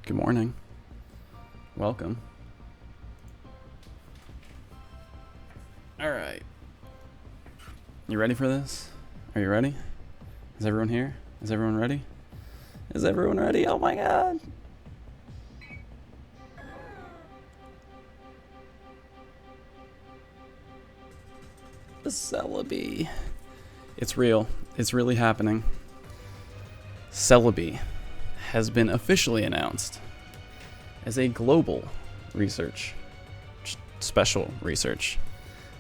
Good morning. Welcome. Alright. You ready for this? Are you ready? Is everyone here? Is everyone ready? Is everyone ready? Oh my god! The Celebi. It's real. It's really happening. Celebi has been officially announced as a global research, special research.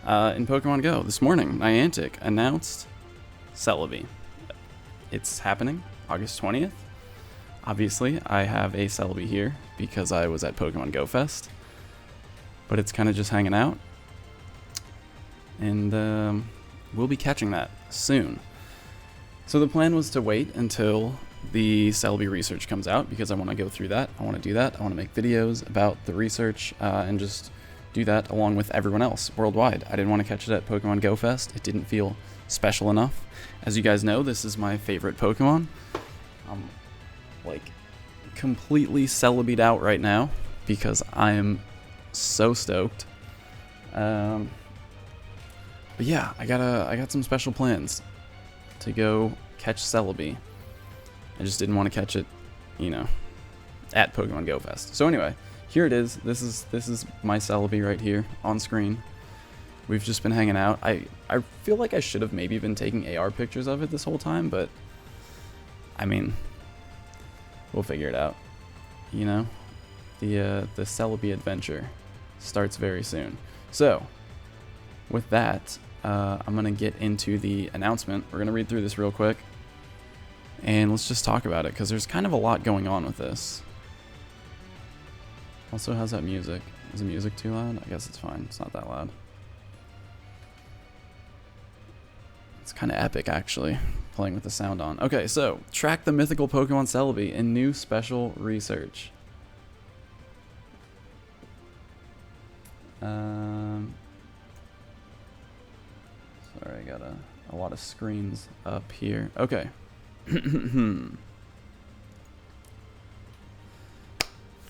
In Pokemon Go this morning, Niantic announced Celebi. It's happening August 20th. Obviously, I have a Celebi here because I was at Pokemon Go Fest, but it's kind of just hanging out, and we'll be catching that soon. So the plan was to wait until the Celebi research comes out because I want to go through that. I want to do that. I want to make videos about the research and just do that along with everyone else worldwide. I didn't want to catch it at Pokemon Go Fest. It didn't feel special enough. As you guys know, this is my favorite Pokemon. I'm like completely Celebi'd out right now because I am so stoked. But yeah, I got some special plans to go catch Celebi. I just didn't want to catch it, at Pokemon Go Fest. So anyway, here it is. This is my Celebi right here on screen. We've just been hanging out. I feel like I should have maybe been taking AR pictures of it this whole time, but I mean, we'll figure it out. The Celebi adventure starts very soon. So with that, I'm gonna get into the announcement. We're gonna read through this real quick, and let's just talk about it because there's kind of a lot going on with this. Also, how's that music? Is the music too loud? I guess it's fine. It's not that loud. It's kind of epic, actually, playing with the sound on. Okay, so track the mythical Pokemon Celebi in new special research. Sorry, I got a lot of screens up here. Okay.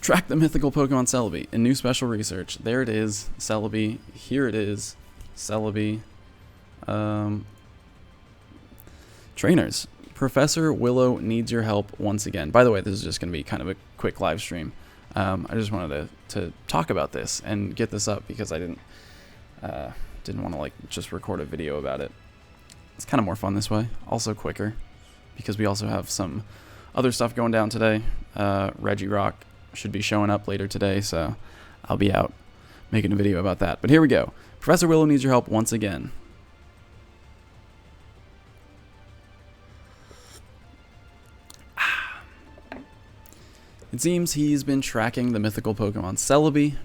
Track the mythical Pokemon Celebi in new special research. There it is, Celebi. Here it is, Celebi. Trainers. Professor Willow needs your help once again. By the way, this is just going to be kind of a quick live stream. I just wanted to talk about this and get this up because I didn't want to just record a video about it. It's kind of more fun this way. Also quicker because we also have some other stuff going down today. Regirock should be showing up later today, so I'll be out making a video about that. But here we go. Professor Willow needs your help once again. It seems he's been tracking the mythical Pokemon Celebi,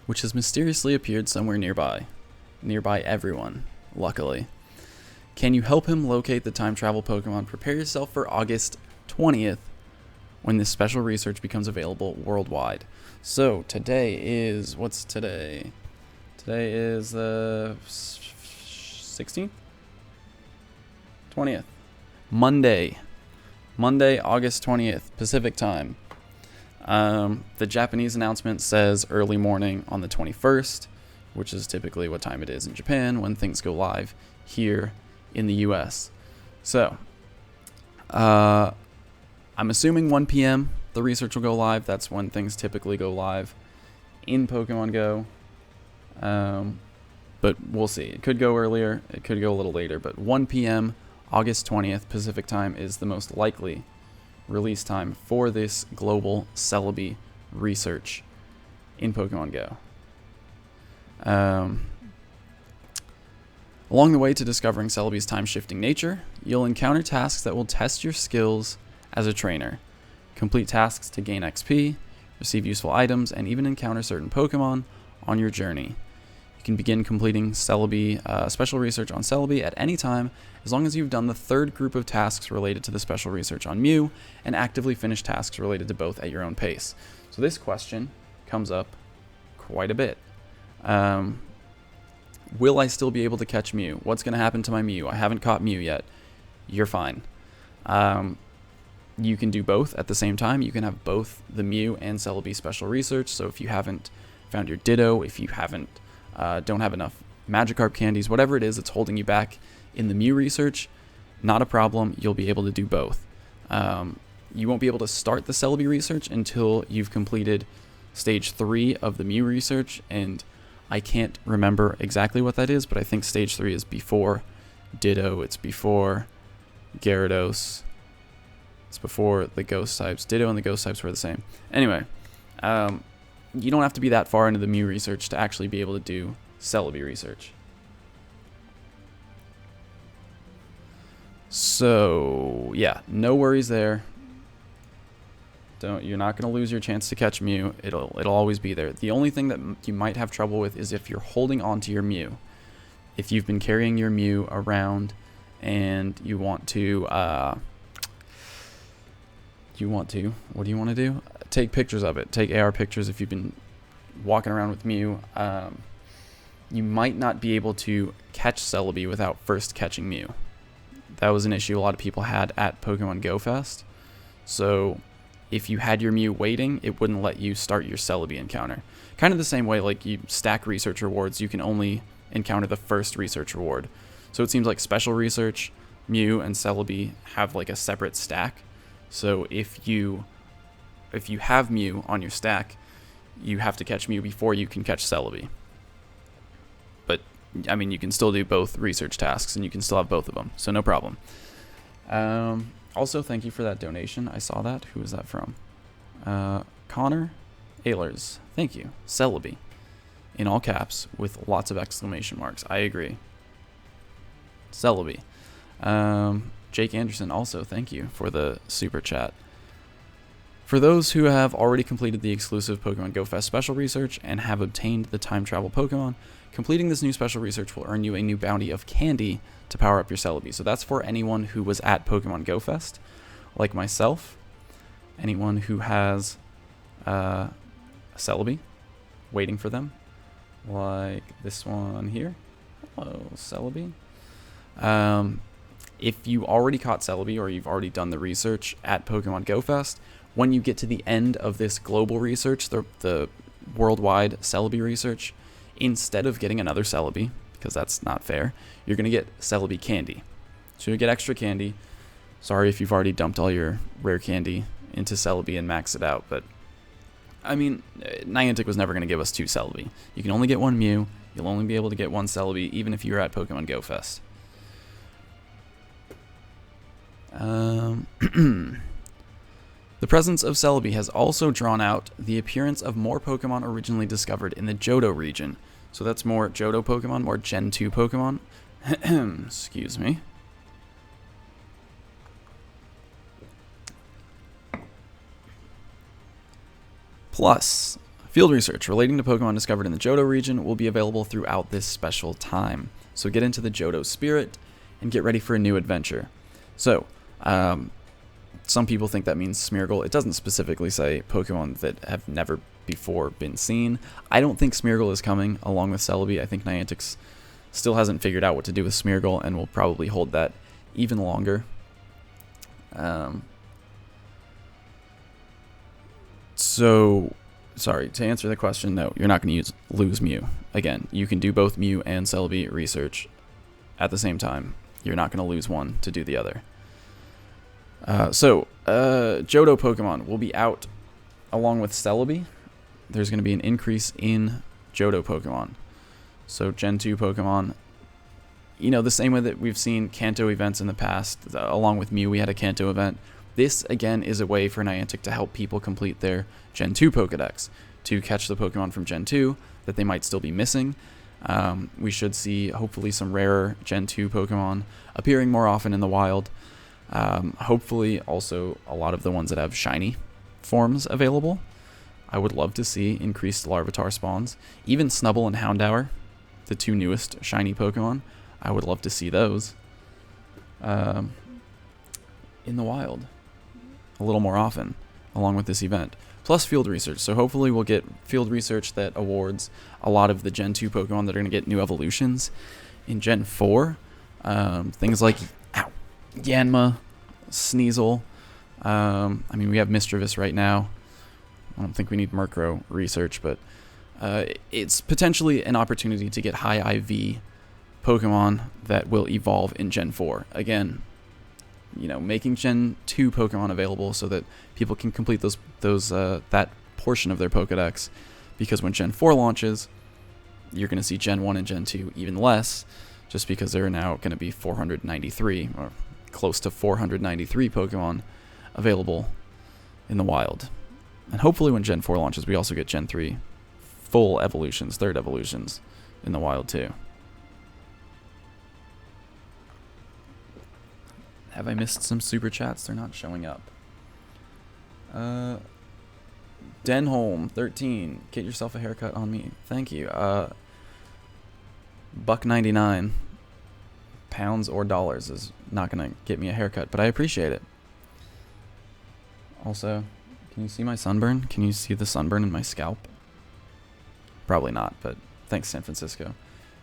which has mysteriously appeared somewhere nearby. Nearby everyone, luckily. Can you help him locate the time travel Pokemon? Prepare yourself for August 20th when this special research becomes available worldwide. So today is, what's today? Today is the 16th? 20th. Monday, August 20th, Pacific time. The Japanese announcement says early morning on the 21st, which is typically what time it is in Japan when things go live here in the US. So, I'm assuming 1 p.m. the research will go live. That's when things typically go live in Pokemon Go. But we'll see. It could go earlier. It could go a little later. But 1 p.m. August 20th Pacific time is the most likely release time for this global Celebi research in Pokemon Go. Along the way to discovering Celebi's time-shifting nature, you'll encounter tasks that will test your skills as a trainer. Complete tasks to gain XP, receive useful items, and even encounter certain Pokemon on your journey. You can begin completing Celebi, special research on Celebi at any time, as long as you've done the third group of tasks related to the special research on Mew, and actively finish tasks related to both at your own pace. So this question comes up quite a bit. Will I still be able to catch Mew? What's going to happen to my Mew? I haven't caught Mew yet. You're fine. you can do both at the same time. You can have both the Mew and Celebi special research. So if you haven't found your Ditto, if you haven't don't have enough Magikarp candies, whatever it is that's holding you back in the Mew research, not a problem. You'll be able to do both. You won't be able to start the Celebi research until you've completed stage 3 of the Mew research, and I can't remember exactly what that is, but I think stage 3 is before Ditto, it's before Gyarados, it's before the Ghost types. Ditto and the Ghost types were the same. Anyway, you don't have to be that far into the Mew research to actually be able to do Celebi research. So, yeah, no worries there. You're not going to lose your chance to catch Mew. It'll always be there. The only thing that you might have trouble with is if you're holding on to your Mew. If you've been carrying your Mew around and you want to, what do you want to do? Take pictures of it. Take AR pictures if you've been walking around with Mew. You might not be able to catch Celebi without first catching Mew. That was an issue a lot of people had at Pokemon Go Fest. So if you had your Mew waiting, it wouldn't let you start your Celebi encounter. Kind of the same way, like you stack research rewards, you can only encounter the first research reward. So it seems like special research, Mew, and Celebi have like a separate stack. So if you have Mew on your stack, you have to catch Mew before you can catch Celebi. But, I mean, you can still do both research tasks, and you can still have both of them, so no problem. Also, thank you for that donation. I saw that. Who was that from? Connor Ehlers. Thank you. Celebi. In all caps with lots of exclamation marks. I agree. Celebi. Jake Anderson also, thank you for the super chat. For those who have already completed the exclusive Pokemon Go Fest special research and have obtained the time travel Pokemon, completing this new special research will earn you a new bounty of candy to power up your Celebi. So that's for anyone who was at Pokemon Go Fest, like myself. Anyone who has a Celebi waiting for them, like this one here. Hello, Celebi. If you already caught Celebi or you've already done the research at Pokemon Go Fest, when you get to the end of this global research, the worldwide Celebi research, instead of getting another Celebi, because that's not fair, you're going to get Celebi candy. So you get extra candy. Sorry if you've already dumped all your rare candy into Celebi and maxed it out, but I mean, Niantic was never going to give us 2 Celebi. You can only get 1 Mew. You'll only be able to get 1 Celebi, even if you're at Pokemon Go Fest. The presence of Celebi has also drawn out the appearance of more Pokemon originally discovered in the Johto region. So that's more Johto Pokemon, more Gen 2 Pokemon. Excuse me. Plus, field research relating to Pokemon discovered in the Johto region will be available throughout this special time. So get into the Johto spirit and get ready for a new adventure. So, some people think that means Smeargle. It doesn't specifically say Pokemon that have never before been seen. I don't think Smeargle is coming along with Celebi. I think Niantic still hasn't figured out what to do with Smeargle and will probably hold that even longer. So, sorry, to answer the question, no, you're not going to lose Mew. Again, you can do both Mew and Celebi research at the same time. You're not going to lose one to do the other. Johto Pokemon will be out along with Celebi. There's going to be an increase in Johto Pokemon. So Gen 2 Pokemon, you know, the same way that we've seen Kanto events in the past, along with Mew, we had a Kanto event. This, again, is a way for Niantic to help people complete their Gen 2 Pokedex, to catch the Pokemon from Gen 2 that they might still be missing. We should see, hopefully, some rarer Gen 2 Pokemon appearing more often in the wild. Hopefully, also, a lot of the ones that have shiny forms available. I would love to see increased Larvitar spawns. Even Snubbull and Houndour, the 2 newest shiny Pokemon, I would love to see those in the wild a little more often, along with this event. Plus field research, so hopefully we'll get field research that awards a lot of the Gen 2 Pokemon that are going to get new evolutions in Gen 4. Things like Yanma, Sneasel, I mean, we have Mischievous right now. I don't think we need Murkrow research, but it's potentially an opportunity to get high IV Pokemon that will evolve in Gen 4. Again, making Gen 2 Pokemon available so that people can complete that portion of their Pokedex, because when Gen 4 launches, you're going to see Gen 1 and Gen 2 even less, just because there are now going to be 493, or close to 493 Pokemon available in the wild. And hopefully when Gen 4 launches, we also get Gen 3 full evolutions, third evolutions in the wild too. Have I missed some super chats? They're not showing up. Denholm 13, get yourself a haircut on me. Thank you. $1.99 pounds or dollars is not gonna get me a haircut, but I appreciate it. Also, can you see my sunburn? Can you see the sunburn in my scalp? Probably not, but thanks, San Francisco.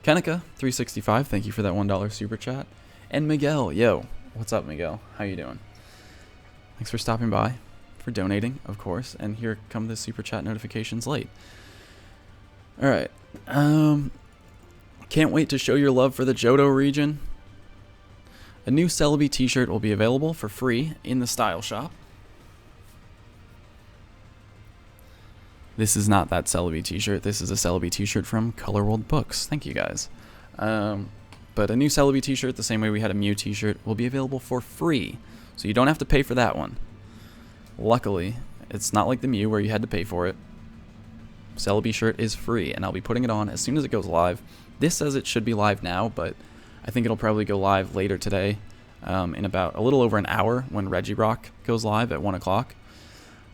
Kenika 365, thank you for that $1 super chat. And Miguel, yo, what's up, Miguel? How you doing? Thanks for stopping by, for donating, of course. And here come the super chat notifications late. All right. Can't wait to show your love for the Johto region. A new Celebi t-shirt will be available for free in the Style Shop. This is not that Celebi t-shirt. This is a Celebi t-shirt from Color World Books. Thank you, guys. But a new Celebi t-shirt, the same way we had a Mew t-shirt, will be available for free. So you don't have to pay for that one. Luckily, it's not like the Mew where you had to pay for it. Celebi shirt is free, and I'll be putting it on as soon as it goes live. This says it should be live now, but I think it'll probably go live later today, in about a little over an hour when Regirock goes live at 1 o'clock.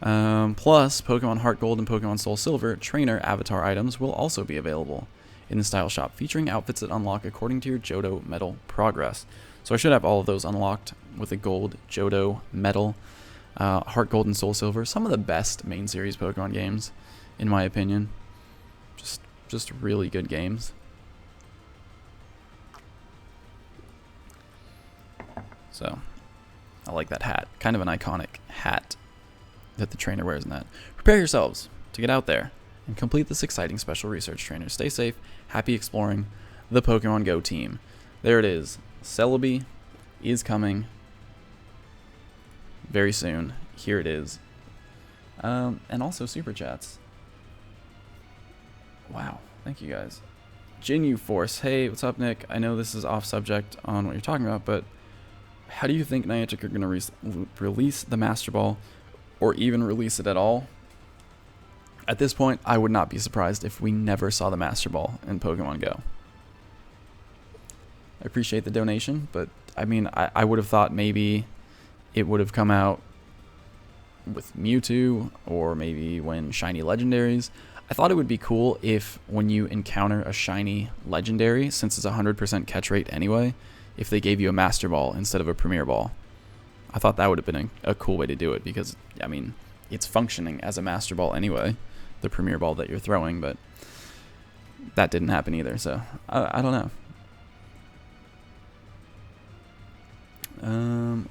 Plus, Pokemon Heart Gold and Pokemon Soul Silver trainer avatar items will also be available in the Style Shop, featuring outfits that unlock according to your Johto medal progress. So I should have all of those unlocked with a gold Johto medal, Heart Gold and Soul Silver. Some of the best main series Pokemon games, in my opinion. Just really good games. So, I like that hat. Kind of an iconic hat that the trainer wears in that. Prepare yourselves to get out there and complete this exciting special research trainer. Stay safe, happy exploring the Pokemon Go team. There it is. Celebi is coming very soon. Here it is. And also super chats. Wow, thank you guys. Jinyu Force, hey, what's up, Nick? I know this is off subject on what you're talking about, but how do you think Niantic are going to release the Master Ball, or even release it at all? At this point, I would not be surprised if we never saw the Master Ball in Pokemon Go. I appreciate the donation, but I mean, I would have thought maybe it would have come out with Mewtwo, or maybe when Shiny Legendaries. I thought it would be cool if when you encounter a Shiny Legendary, since it's 100% catch rate anyway, if they gave you a Master Ball instead of a Premier Ball. I thought that would have been a cool way to do it, because, I mean, it's functioning as a Master Ball anyway, the Premier Ball that you're throwing, but that didn't happen either, so I don't know.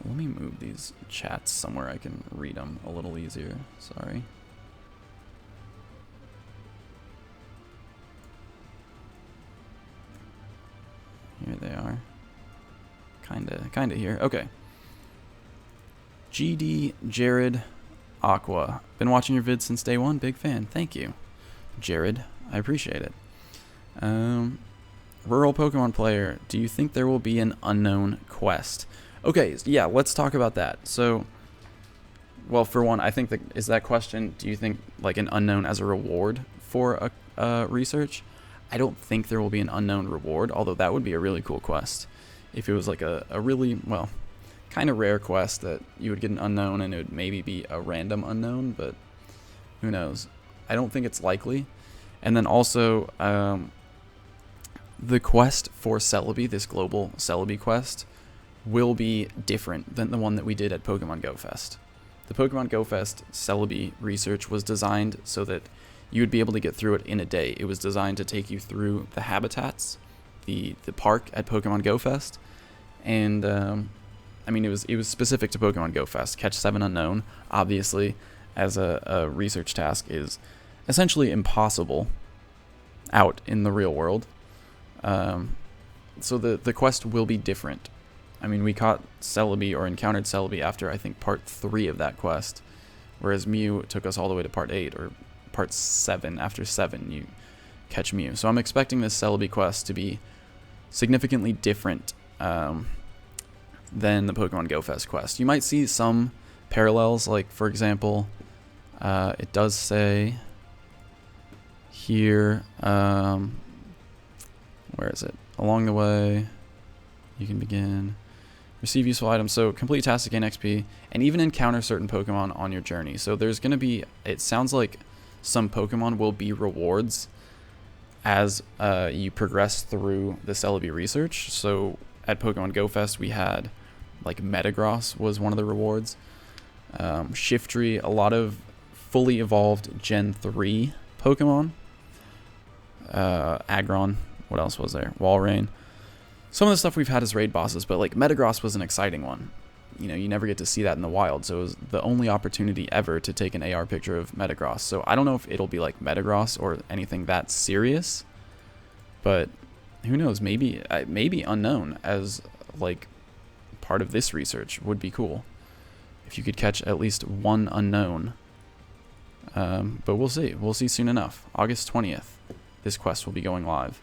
Let me move these chats somewhere I can read them a little easier. Sorry. Here they are. Kinda here. Okay. GD Jared Aqua. Been watching your vids since day one. Big fan. Thank you, Jared. I appreciate it. Rural Pokemon player. Do you think there will be an unknown quest? Okay, yeah, let's talk about that. So, well, for one, I think that is that question, do you think like an unknown as a reward for a research? I don't think there will be an unknown reward, although that would be a really cool quest. If it was like a really, well, kind of rare quest that you would get an unknown and it would maybe be a random unknown, but who knows? I don't think it's likely. And then also, the quest for Celebi, this global Celebi quest, will be different than the one that we did at Pokemon Go Fest. The Pokemon Go Fest Celebi research was designed so that you would be able to get through it in a day. It was designed to take you through the habitats, the park at Pokemon Go Fest, and I I mean, it was specific to Pokemon Go Fest. Catch 7 unknown, obviously, as a research task is essentially impossible out in the real world. So the quest will be different. I mean, we caught Celebi or encountered Celebi after, I think, part 3 of that quest, whereas Mew took us all the way to part 8 or part 7. After 7, you catch Mew. So I'm expecting this Celebi quest to be significantly different than the Pokemon Go Fest quest. You might see some parallels, like, for example, it does say here, where is it? Along the way, you can begin. Receive useful items, so complete tasks to gain XP, and even encounter certain Pokemon on your journey. So there's going to be, it sounds like some Pokemon will be rewards as you progress through the Celebi research. So at Pokemon Go Fest, we had, like, Metagross was one of the rewards. Shiftry, a lot of fully evolved Gen 3 Pokemon. Aggron, what else was there? Walrein. Some of the stuff we've had as raid bosses, but like Metagross was an exciting one. You know, you never get to see that in the wild, so it was the only opportunity ever to take an AR picture of Metagross. So I don't know if it'll be like Metagross or anything that serious, but who knows? Maybe unknown as like part of this research would be cool if you could catch at least one unknown. But we'll see. We'll see soon enough. August 20th, this quest will be going live.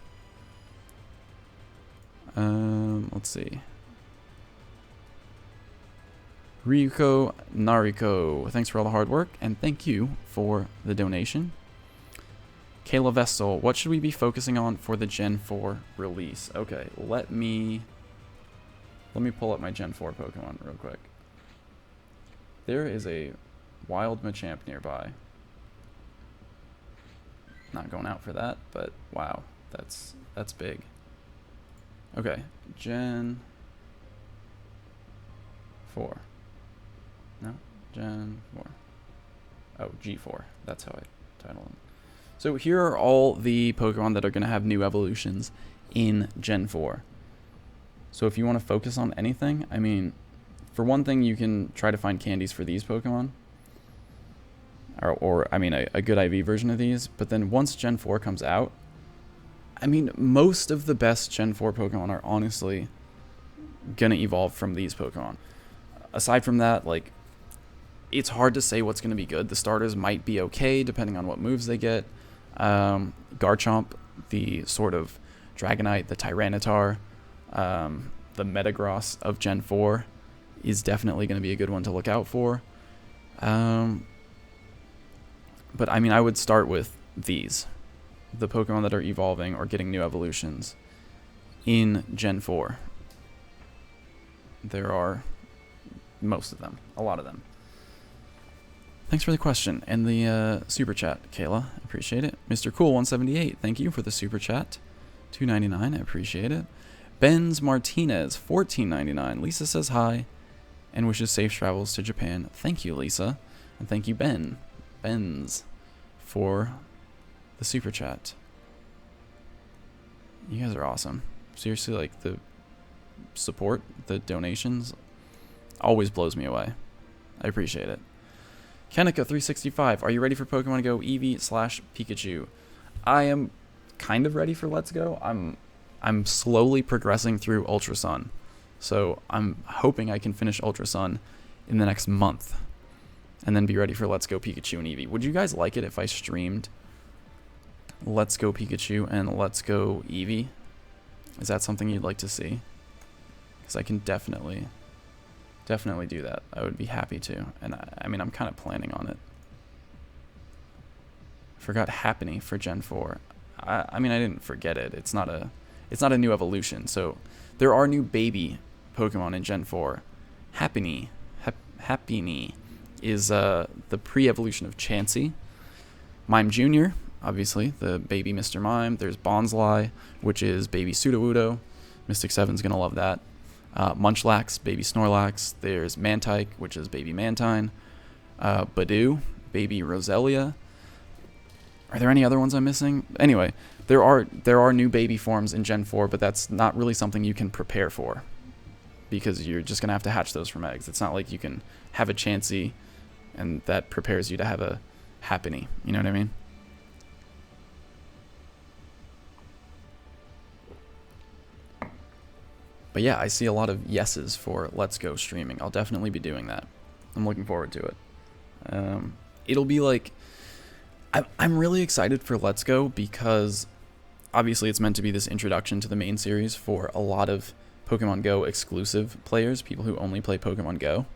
Let's see. Ryuko Nariko, thanks for all the hard work, and thank you for the donation. Kayla Vestal, what should we be focusing on for the Gen 4 release? Okay, let me pull up my Gen 4 Pokemon real quick. There is a wild Machamp nearby. Not going out for that, but wow, that's big. Okay, Gen 4. No, Gen 4. Oh, G4. That's how I title them. So here are all the Pokemon that are going to have new evolutions in Gen 4. So if you want to focus on anything, I mean, for one thing, you can try to find candies for these Pokemon. Or I mean, a good IV version of these. But then once Gen 4 comes out, I mean, most of the best Gen 4 Pokemon are honestly going to evolve from these Pokemon. Aside from that, like, it's hard to say what's going to be good. The starters might be okay, depending on what moves they get. Garchomp, the sort of Dragonite, the Tyranitar, the Metagross of Gen 4 is definitely going to be a good one to look out for. But, I mean, I would start with these. The Pokemon that are evolving or getting new evolutions in Gen 4. There are most of them, a lot of them. Thanks for the question and the super chat, Kayla. Appreciate it. Mr. Cool 178, thank you for the super chat. $2.99, I appreciate it. Benz Martinez, $14.99. Lisa says hi and wishes safe travels to Japan. Thank you, Lisa, and thank you, Benz, for the super chat. You guys are awesome. Seriously, like, the support, the donations, always blows me away. I appreciate it. Kenika365, are you ready for Pokemon Go Eevee/Pikachu? I am kind of ready for Let's Go. I'm slowly progressing through Ultra Sun, so I'm hoping I can finish Ultra Sun in the next month, and then be ready for Let's Go Pikachu and Eevee. Would you guys like it if I streamed Let's Go Pikachu and Let's Go Eevee? Is that something you'd like to see? Because I can definitely do that. I would be happy to, and I mean, I'm kind of planning on it. Forgot Happiny for Gen 4. I mean, I didn't forget it. It's not a new evolution. So there are new baby Pokemon in Gen 4. Happiny is the pre-evolution of Chansey. Mime Jr., obviously, the baby Mr. Mime. There's Bonsly, which is baby Sudowoodo. Mystic 7's going to love that. Munchlax, baby Snorlax. There's Mantike, which is baby Mantine. Badoo, baby Roselia. Are there any other ones I'm missing? Anyway, there are new baby forms in Gen 4, but that's not really something you can prepare for. because you're just going to have to hatch those from eggs. It's not like you can have a Chansey and that prepares you to have a Happiny. You know what I mean? But yeah, I see a lot of yeses for Let's Go streaming. I'll definitely be doing that. I'm looking forward to it. It'll be like... I'm really excited for Let's Go because obviously it's meant to be this introduction to the main series for a lot of Pokemon Go exclusive players, people who only play Pokemon Go.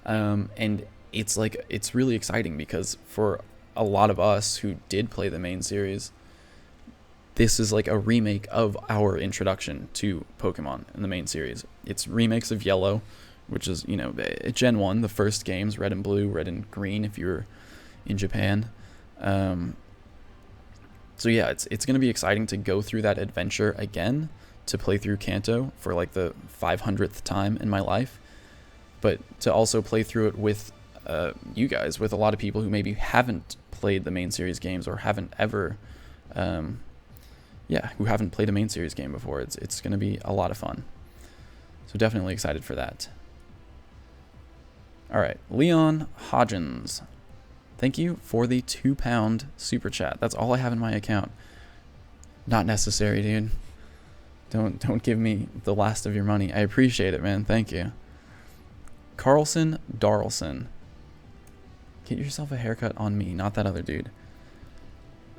And it's really exciting because for a lot of us who did play the main series, this is like a remake of our introduction to Pokemon in the main series. It's remakes of Yellow, which is, you know, Gen 1, the first games, Red and Blue, Red and Green if you're in Japan. So yeah, it's going to be exciting to go through that adventure again, to play through Kanto for like the 500th time in my life, but to also play through it with you guys, with a lot of people who maybe haven't played the main series games or haven't ever, who haven't played a main series game before. It's going to be a lot of fun. So definitely excited for that. All right, Leon Hodgins. Thank you for the £2 super chat. That's all I have in my account. Not necessary, dude. Don't give me the last of your money. I appreciate it, man. Thank you. Carlson Darlson. Get yourself a haircut on me, not that other dude.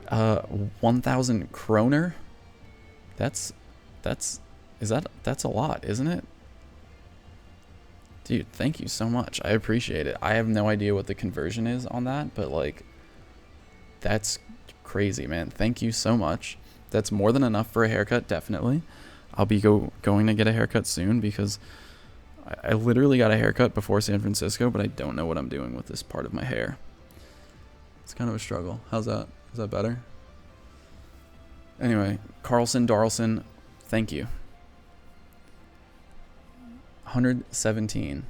1,000 kroner. That's a lot, isn't it? Dude, thank you so much. I appreciate it. I have no idea what the conversion is on that, but like, that's crazy, man. Thank you so much. That's more than enough for a haircut, definitely. I'll be going to get a haircut soon because I literally got a haircut before San Francisco, but I don't know what I'm doing with this part of my hair. It's kind of a struggle. How's that? Is that better? Anyway, Carlson Darlson, thank you. 117,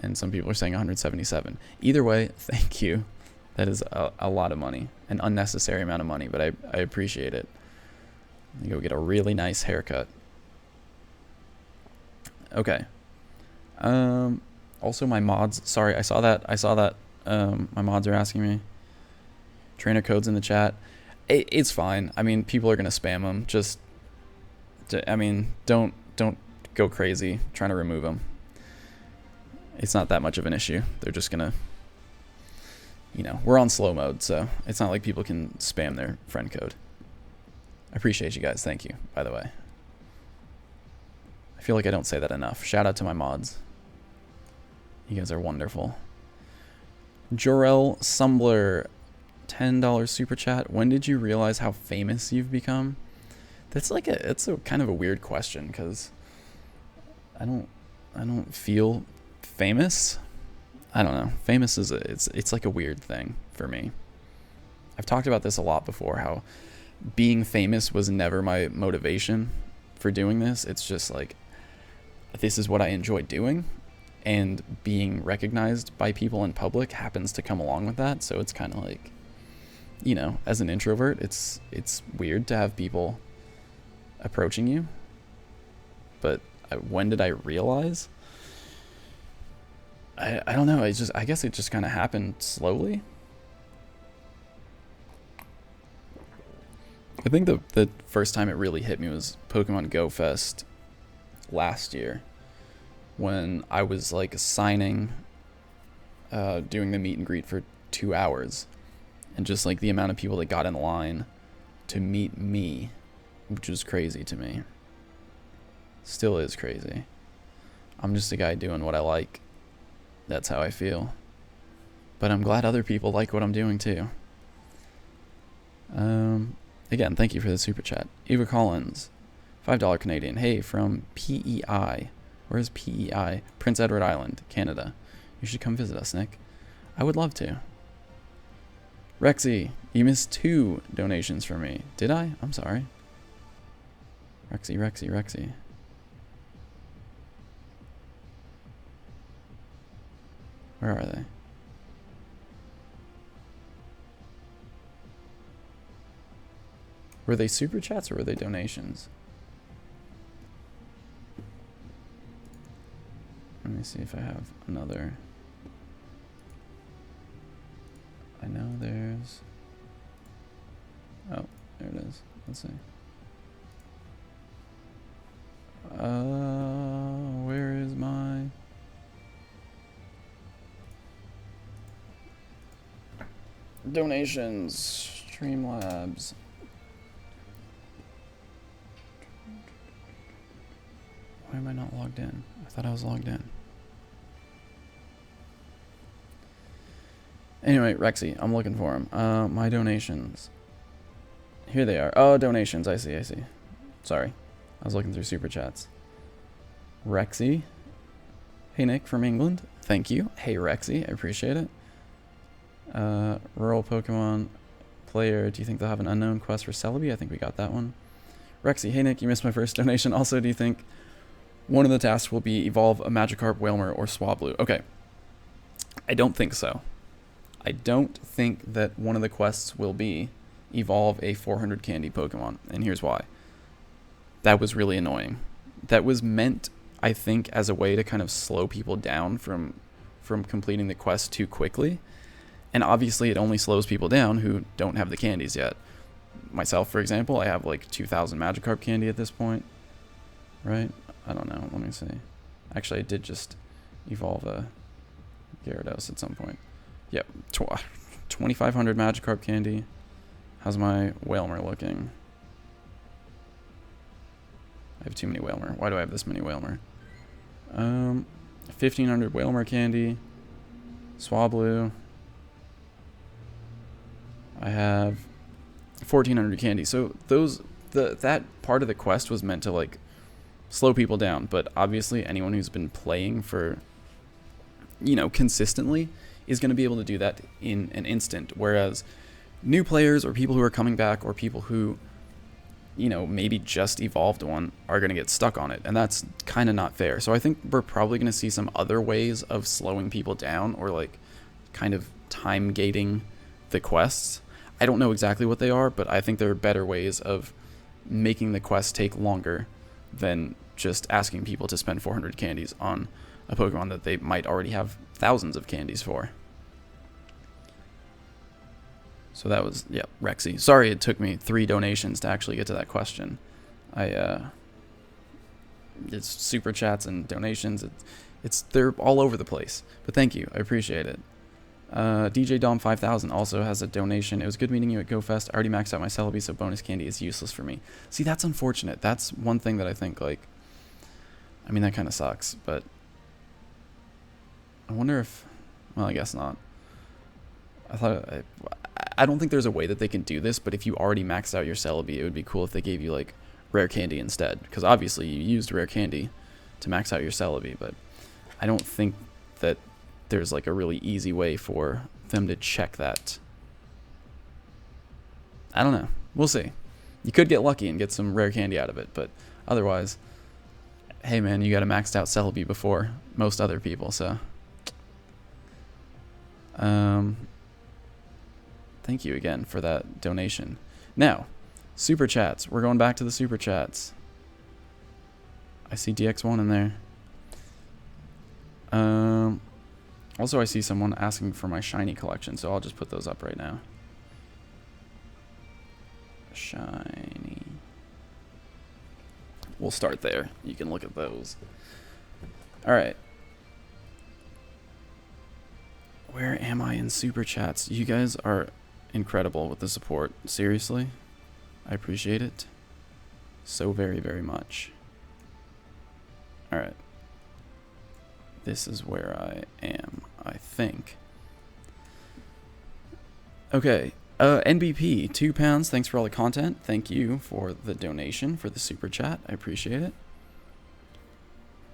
and some people are saying 177. Either way, thank you. That is a lot of money, an unnecessary amount of money, but I appreciate it. Let me go get a really nice haircut. Okay. Also my mods, sorry, I saw that my mods are asking me. Trainer codes in the chat. It's fine. I mean, people are gonna spam them. Just, I mean, don't go crazy trying to remove them. It's not that much of an issue. They're just gonna, you know, we're on slow mode, so it's not like people can spam their friend code. I appreciate you guys. Thank you, by the way. I feel like I don't say that enough. Shout out to my mods. You guys are wonderful. Jorel Sumbler, $10 super chat. When did you realize how famous you've become? It's a kind of a weird question because I don't feel famous. I don't know. Famous is it's like a weird thing for me. I've talked about this a lot before, how being famous was never my motivation for doing this. It's just like, this is what I enjoy doing, and being recognized by people in public happens to come along with that. So it's kind of like, you know, as an introvert, it's weird to have people approaching you. But when did I realize? I don't know. I guess it just kind of happened slowly. I think the first time it really hit me was Pokemon Go Fest last year, when I was like signing, doing the meet and greet for 2 hours, and just like the amount of people that got in line to meet me, which was crazy to me. Still is crazy. I'm just a guy doing what I like. That's how I feel. But I'm glad other people like what I'm doing too. Again, thank you for the super chat. Eva Collins, $5 Canadian. Hey, from PEI. Where's PEI? Prince Edward Island, Canada. You should come visit us, Nick. I would love to. Rexy, you missed 2 donations from me. Did I? I'm sorry. Rexy. Where are they? Were they super chats or were they donations? me see if I have another. I know there's... Oh, there it is. Let's see. Where is my... donations? Streamlabs. Why am I not logged in? I thought I was logged in. Anyway, Rexy, I'm looking for him. My donations. Here they are. Oh, donations. I see. Sorry. I was looking through super chats. Rexy. Hey, Nick from England. Thank you. Hey, Rexy. I appreciate it. Rural Pokemon player. Do you think they'll have an unknown quest for Celebi? I think we got that one. Rexy. Hey, Nick. You missed my first donation. Also, do you think one of the tasks will be evolve a Magikarp, Wailmer, or Swablu? Okay. I don't think so. I don't think that one of the quests will be evolve a 400 candy Pokemon, and here's why. That was really annoying. That was meant, I think, as a way to kind of slow people down from completing the quest too quickly, and obviously it only slows people down who don't have the candies yet. Myself, for example, I have like 2,000 Magikarp candy at this point, right? I don't know, let me see. Actually, I did just evolve a Gyarados at some point. Yep, 2,500 Magikarp candy. How's my Wailmer looking? I have too many Wailmer. Why do I have this many Wailmer? 1,500 Wailmer candy. Swablu. I have 1,400 candy. So that part of the quest was meant to like slow people down, but obviously anyone who's been playing for, you know, consistently is going to be able to do that in an instant, whereas new players or people who are coming back or people who, you know, maybe just evolved one are going to get stuck on it, and that's kind of not fair. So I think we're probably going to see some other ways of slowing people down or like kind of time gating the quests. I don't know exactly what they are, but I think there are better ways of making the quest take longer than just asking people to spend 400 candies on a Pokemon that they might already have thousands of candies for. So that was, yeah, Rexy. Sorry it took me 3 donations to actually get to that question. It's super chats and donations. They're all over the place. But thank you. I appreciate it. DJ Dom 5000 also has a donation. It was good meeting you at GoFest. I already maxed out my Celebi, so bonus candy is useless for me. See, that's unfortunate. That's one thing that I think, like, I mean, that kind of sucks, but I wonder if, well, I guess not. I don't think there's a way that they can do this, but if you already maxed out your Celebi, it would be cool if they gave you, like, rare candy instead, because obviously you used rare candy to max out your Celebi, but I don't think that there's, like, a really easy way for them to check that. I don't know. We'll see. You could get lucky and get some rare candy out of it, but otherwise, hey, man, you got a maxed out Celebi before most other people, so... Thank you again for that donation. Now, super chats. We're going back to the super chats. I see DX1 in there. Also, I see someone asking for my shiny collection, so I'll just put those up right now. Shiny. We'll start there. You can look at those. All right. Where am I in super chats? You guys are incredible with the support. Seriously, I appreciate it so very, very much. All right. This is where I am, I think. Okay. NBP, £2. Thanks for all the content. Thank you for the donation, for the super chat. I appreciate it.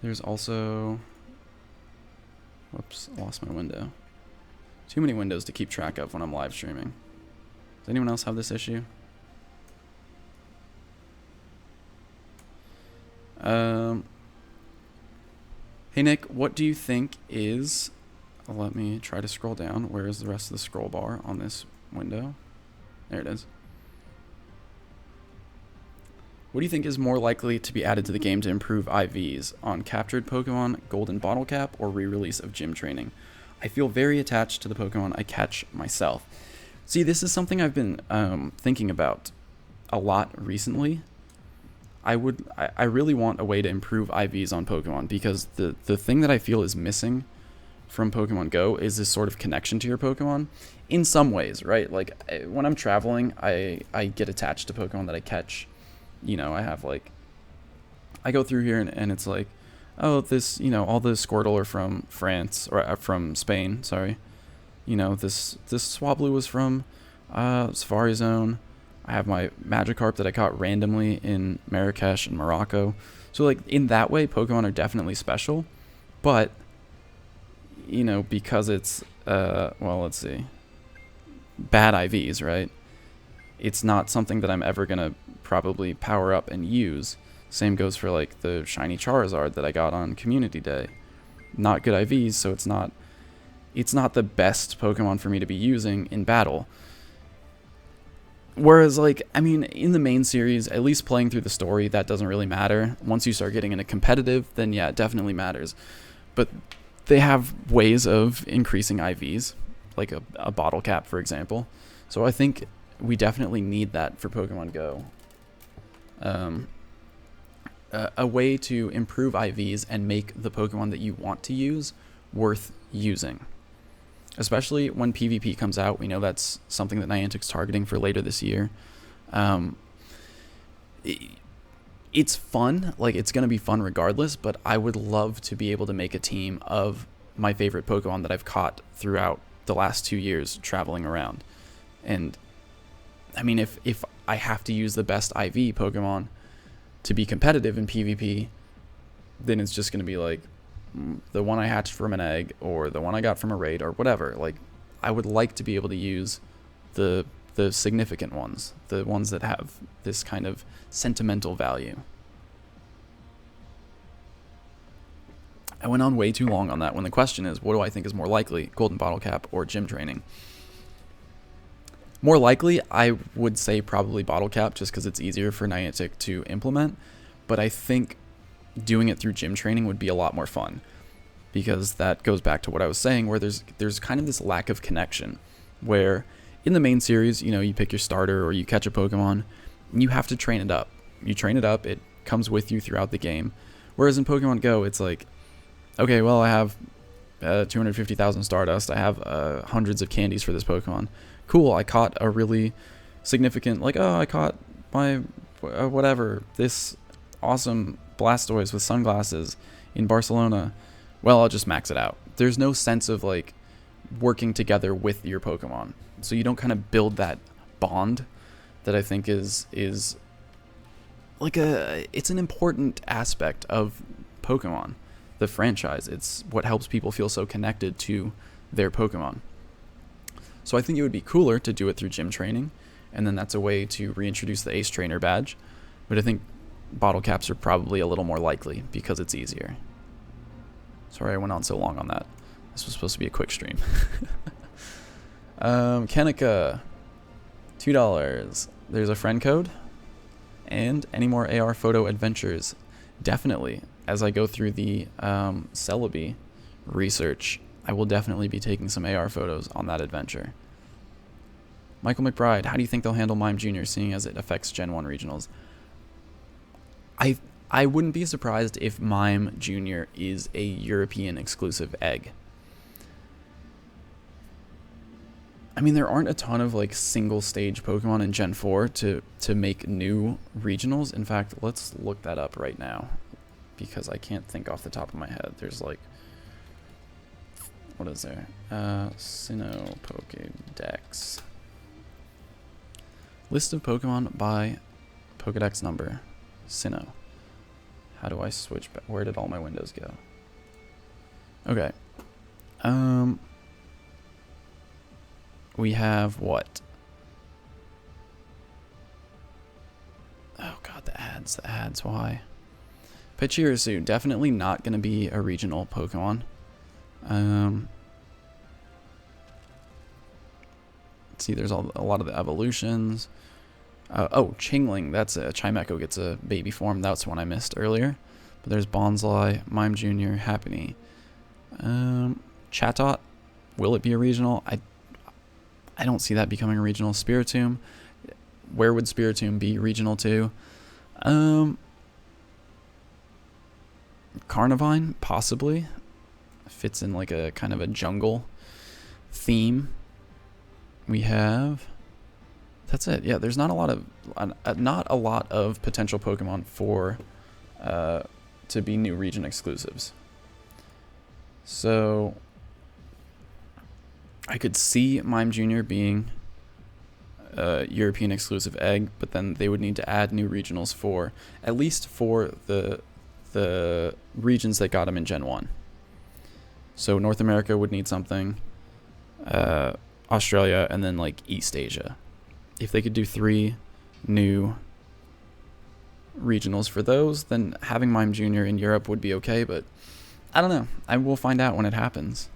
There's also... Whoops, I lost my window. Too many windows to keep track of when I'm live streaming. Does anyone else have this issue? Hey Nick, what do you think is... Let me try to scroll down. Where is the rest of the scroll bar on this window? There it is. What do you think is more likely to be added to the game to improve IVs on captured Pokemon, Golden Bottle Cap, or re-release of gym training? I feel very attached to the Pokemon I catch myself. See, this is something I've been thinking about a lot recently. I really want a way to improve IVs on Pokemon, because the thing that I feel is missing from Pokemon Go is this sort of connection to your Pokemon in some ways, right? Like when I'm traveling, I get attached to Pokemon that I catch. You know, I have like, I go through here and it's like, oh, this, you know, all the Squirtle are from France, or from Spain, sorry. You know, this Swablu was from Safari Zone. I have my Magikarp that I caught randomly in Marrakesh and Morocco. So like in that way, Pokemon are definitely special, but you know, because it's well, let's see, bad IVs, right? It's not something that I'm ever gonna probably power up and use. Same goes for like the shiny Charizard that I got on Community Day. Not good IVs, so it's not the best Pokemon for me to be using in battle. Whereas, like, I mean, in the main series, at least playing through the story, that doesn't really matter. Once you start getting into competitive, then yeah, it definitely matters. But they have ways of increasing IVs, like a bottle cap, for example. So I think we definitely need that for Pokemon Go. A way to improve IVs and make the Pokemon that you want to use worth using. Especially when PvP comes out. We know that's something that Niantic's targeting for later this year. It's fun. Like, it's going to be fun regardless, but I would love to be able to make a team of my favorite Pokemon that I've caught throughout the last 2 years traveling around. And, I mean, if I have to use the best IV Pokemon to be competitive in PvP, then it's just going to be like the one I hatched from an egg, or the one I got from a raid, or whatever. Like, I would like to be able to use the significant ones, the ones that have this kind of sentimental value. I went on way too long on that when the question is, what do I think is more likely, Golden Bottle Cap or gym training? More likely, I would say probably Bottle Cap, just because it's easier for Niantic to implement, but I think doing it through gym training would be a lot more fun, because that goes back to what I was saying, where there's kind of this lack of connection, where in the main series, you know, you pick your starter or you catch a Pokemon, and you have to train it up. You train it up, it comes with you throughout the game. Whereas in Pokemon Go, it's like, okay, well, I have 250,000 Stardust, I have hundreds of candies for this Pokemon. Cool, I caught a really significant, like, oh, I caught my whatever, this awesome Blastoise with sunglasses in Barcelona. Well, I'll just max it out. There's no sense of like working together with your Pokemon, so you don't kind of build that bond that I think is like it's an important aspect of Pokemon, the franchise. It's what helps people feel so connected to their Pokemon. So I think it would be cooler to do it through gym training, and then that's a way to reintroduce the Ace Trainer badge. But I think bottle caps are probably a little more likely because it's easier. Sorry I went on so long on that. This was supposed to be a quick stream. Kanika, $2. There's a friend code. And any more AR photo adventures? Definitely. As I go through the Celebi research, I will definitely be taking some AR photos on that adventure. Michael McBride, how do you think they'll handle Mime Jr., seeing as it affects Gen 1 regionals? I wouldn't be surprised if Mime Jr. is a European exclusive egg. I mean, there aren't a ton of like single stage Pokemon in Gen 4 to make new regionals. In fact, let's look that up right now, because I can't think off the top of my head. There's like, what is there? Sinnoh Pokédex. List of Pokemon by Pokédex number. Sinnoh. How do I switch back? Where did all my windows go? Okay. We have what? Oh god, the ads, why? Pachirisu, definitely not going to be a regional Pokemon. Let's see, there's a lot of the evolutions. Oh, Chingling. That's a Chimecho gets a baby form. That's one I missed earlier. But there's Bonsly, Mime Jr., Happiny. Chatot. Will it be a regional? I don't see that becoming a regional. Spiritomb. Where would Spiritomb be regional to? Carnivine, possibly. Fits in like a kind of a jungle theme. We have... That's it. Yeah, there's not a lot of potential Pokemon for to be new region exclusives. So I could see Mime Jr. being a European exclusive egg, but then they would need to add new regionals for at least for the regions that got him in Gen 1. So North America would need something, Australia, and then like East Asia. If they could do 3 new regionals for those, then having Mime Jr. in Europe would be okay, but I don't know. I will find out when it happens.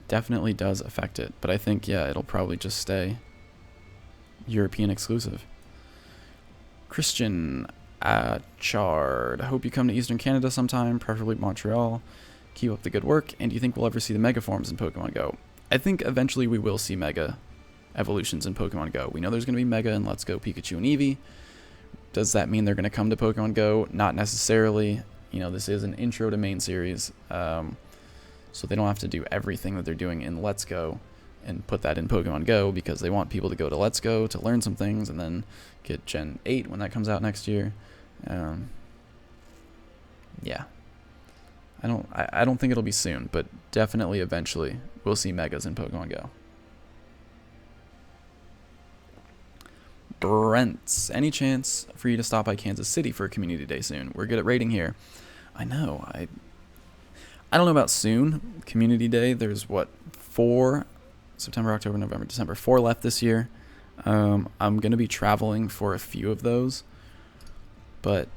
Definitely does affect it, but I think, yeah, it'll probably just stay European exclusive. Christian Chard. I hope you come to Eastern Canada sometime, preferably Montreal. Keep up the good work. And do you think we'll ever see the Mega Forms in Pokemon Go? I think eventually we will see Mega evolutions in Pokemon Go. We know there's going to be Mega in Let's Go Pikachu and Eevee. Does that mean they're going to come to Pokemon Go? Not necessarily. You know, this is an intro to main series, so they don't have to do everything that they're doing in Let's Go and put that in Pokemon Go, because they want people to go to Let's Go to learn some things and then get Gen 8 when that comes out next year. Yeah. I don't think it'll be soon, but definitely eventually we'll see Megas in Pokemon Go. Brents, any chance for you to stop by Kansas City for a community day soon? We're good at raiding here. I know. I don't know about soon. Community day, there's what, 4? September, October, November, December. 4 left this year. I'm going to be traveling for a few of those, but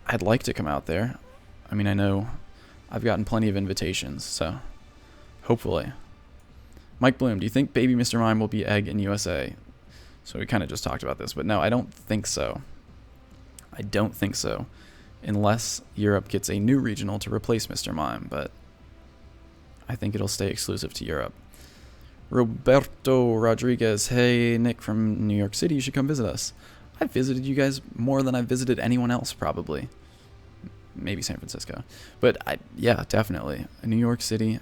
I'd like to come out there. I mean, I know I've gotten plenty of invitations, so hopefully. Mike Bloom, do you think baby Mr. Mime will be egg in USA? So we kind of just talked about this, but no, I don't think so. I don't think so, unless Europe gets a new regional to replace Mr. Mime, but I think it'll stay exclusive to Europe. Roberto Rodriguez, hey, Nick from New York City, you should come visit us. I've visited you guys more than I've visited anyone else, probably. Maybe San Francisco. But yeah, definitely. New York City,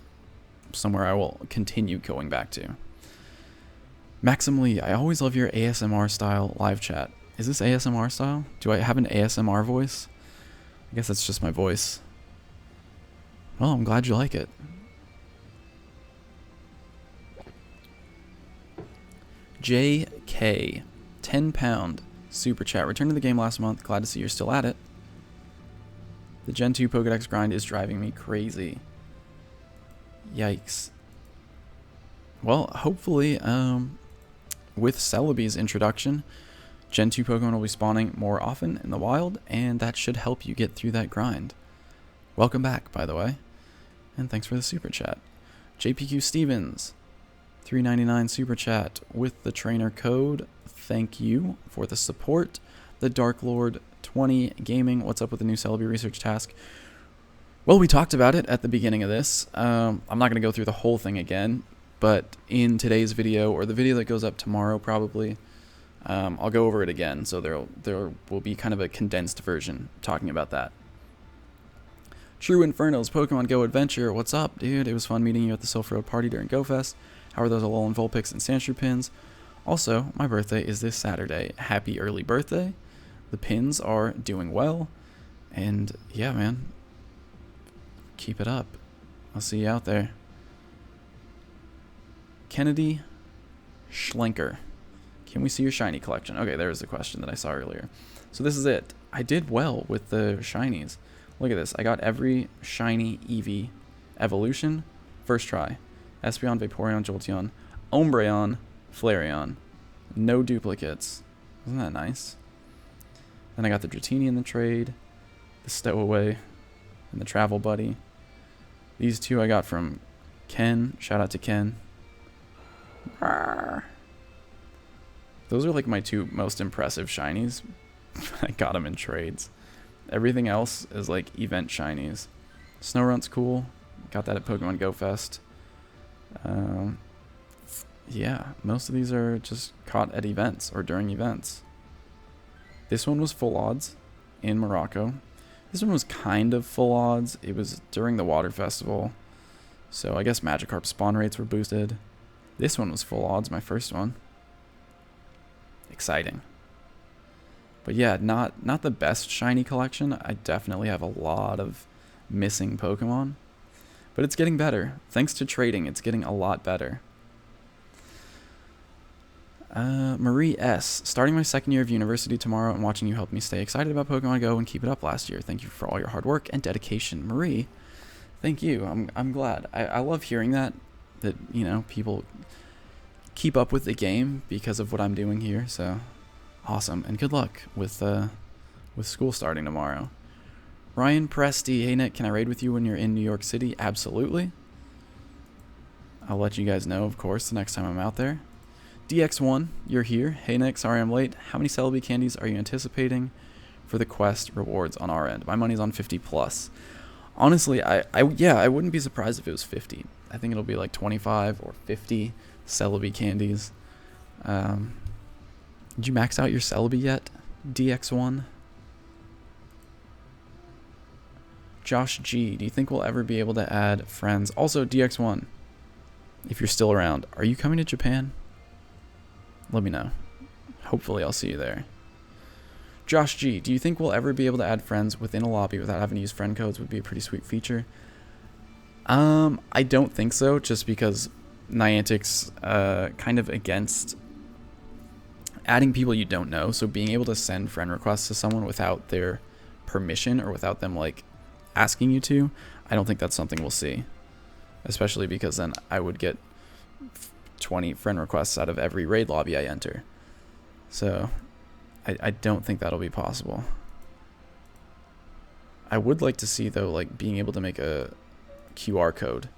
somewhere I will continue going back to. Maxim Lee, I always love your ASMR style live chat. Is this ASMR style? Do I have an ASMR voice? I guess that's just my voice. Well, I'm glad you like it. JK, 10 pound super chat. Returned to the game last month. Glad to see you're still at it. The Gen 2 Pokedex grind is driving me crazy. Yikes. Well, hopefully, with Celebi's introduction, Gen 2 Pokemon will be spawning more often in the wild, and that should help you get through that grind. Welcome back, by the way. And thanks for the super chat. JPQ Stevens, $3.99 super chat with the trainer code. Thank you for the support. The Dark Lord 20 Gaming, what's up with the new Celebi research task? Well, we talked about it at the beginning of this. I'm not going to go through the whole thing again, but in today's video, or the video that goes up tomorrow probably, I'll go over it again, so there will be kind of a condensed version talking about that. True Inferno's Pokemon Go Adventure, what's up, dude? It was fun meeting you at the Silph Road party during GoFest. How are those Alolan Vulpix and Sandshrew pins? Also, my birthday is this Saturday. Happy early birthday. The pins are doing well, and yeah, man, keep it up. I'll see you out there. Kennedy Schlenker, can we see your shiny collection? Okay, there's the question that I saw earlier. So this is it. I did well with the shinies. Look at this. I got every shiny Eevee evolution first try. Espeon, Vaporeon, Jolteon, Umbreon, Flareon. No duplicates. Isn't that nice? Then I got the Dratini in the trade, the Stowaway, and the Travel Buddy. These two I got from Ken. Shout out to Ken. Those are like my 2 most impressive shinies. I got them in trades. Everything else is like event shinies. Snowrunt's cool. Got that at Pokemon Go Fest. Yeah, most of these are just caught at events or during events. This one was full odds in Morocco. This one was kind of full odds. It was during the Water Festival. So I guess Magikarp spawn rates were boosted. This one was full odds, my first one. Exciting. But yeah, not the best shiny collection. I definitely have a lot of missing Pokemon. But it's getting better. Thanks to trading, it's getting a lot better. Marie S. Starting my 2nd year of university tomorrow and watching you help me stay excited about Pokemon Go and keep it up last year. Thank you for all your hard work and dedication. Marie, thank you. I'm glad. I love hearing that, you know, people keep up with the game because of what I'm doing here. So awesome. And good luck with school starting tomorrow. Ryan Presti. Hey, Nick, can I raid with you when you're in New York City? Absolutely. I'll let you guys know, of course, the next time I'm out there. DX1, you're here. Hey, Nick, sorry I'm late. How many Celebi candies are you anticipating for the quest rewards on our end? My money's on 50 plus. Honestly, I wouldn't be surprised if it was 50. I think it'll be like 25 or 50 Celebi candies. Did you max out your Celebi yet, DX1? Josh G, do you think we'll ever be able to add friends? Also, DX1, if you're still around, are you coming to Japan? Let me know. Hopefully I'll see you there. Josh G, do you think we'll ever be able to add friends within a lobby without having to use friend codes? Would be a pretty sweet feature. I don't think so, just because Niantic's kind of against adding people you don't know. So being able to send friend requests to someone without their permission or without them like asking you to, I don't think that's something we'll see. Especially because then I would get 20 friend requests out of every raid lobby I enter. So I don't think that'll be possible. I would like to see, though, like being able to make a QR code.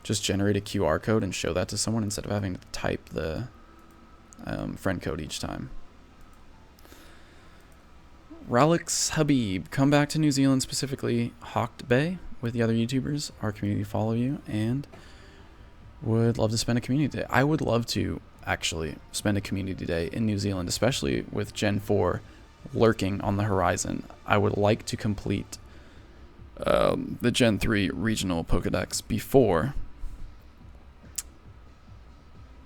Just generate a QR code and show that to someone instead of having to type the friend code each time. Ralix Habib, come back to New Zealand, specifically Hawked Bay, with the other YouTubers. Our community follow you and would love to spend a community day. I would love to actually spend a community day in New Zealand, especially with Gen 4 lurking on the horizon. I would like to complete the Gen 3 regional Pokedex before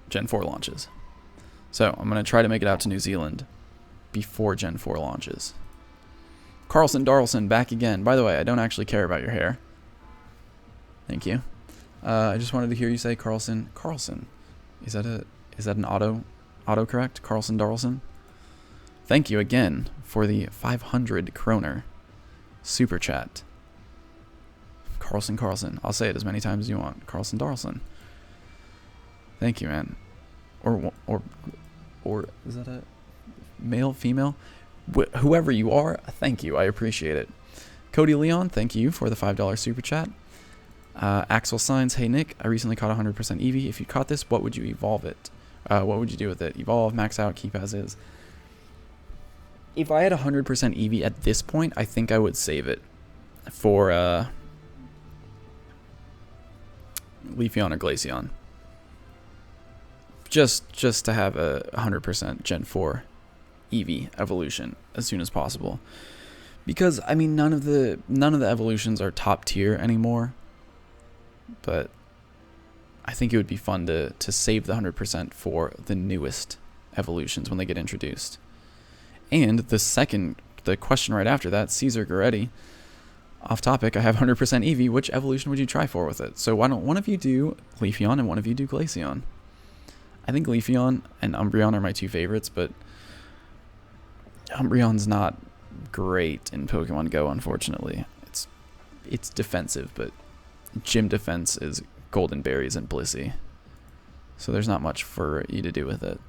Gen 4 launches. So I'm going to try to make it out to New Zealand before Gen 4 launches. Carlson Darlson, back again. By the way, I don't actually care about your hair. Thank you. I just wanted to hear you say Carlson. Carlson. Is that an autocorrect? Carlson Darlson? Thank you again for the 500 kroner super chat. Carlson. I'll say it as many times as you want. Carlson Darlson. Thank you, man. Or is that a male, female? Whoever you are, thank you. I appreciate it. Cody Leon, thank you for the $5 super chat. Axel Signs, hey Nick, I recently caught 100% Eevee. If you caught this, what would you evolve it? What would you do with it? Evolve, max out, keep as is. If I had 100% Eevee at this point, I think I would save it for Leafeon or Glaceon. Just to have a 100% Gen 4 Eevee evolution as soon as possible. Because I mean none of the evolutions are top tier anymore. But I think it would be fun to save the 100% for the newest evolutions when they get introduced. And the question right after that, Caesar Goretti, off topic, I have 100% Eevee. Which evolution would you try for with it? So why don't one of you do Leafeon and one of you do Glaceon? I think Leafeon and Umbreon are my 2 favorites, but Umbreon's not great in Pokemon Go, unfortunately. It's defensive, but gym defense is Golden Berries and Blissey. So there's not much for you to do with it.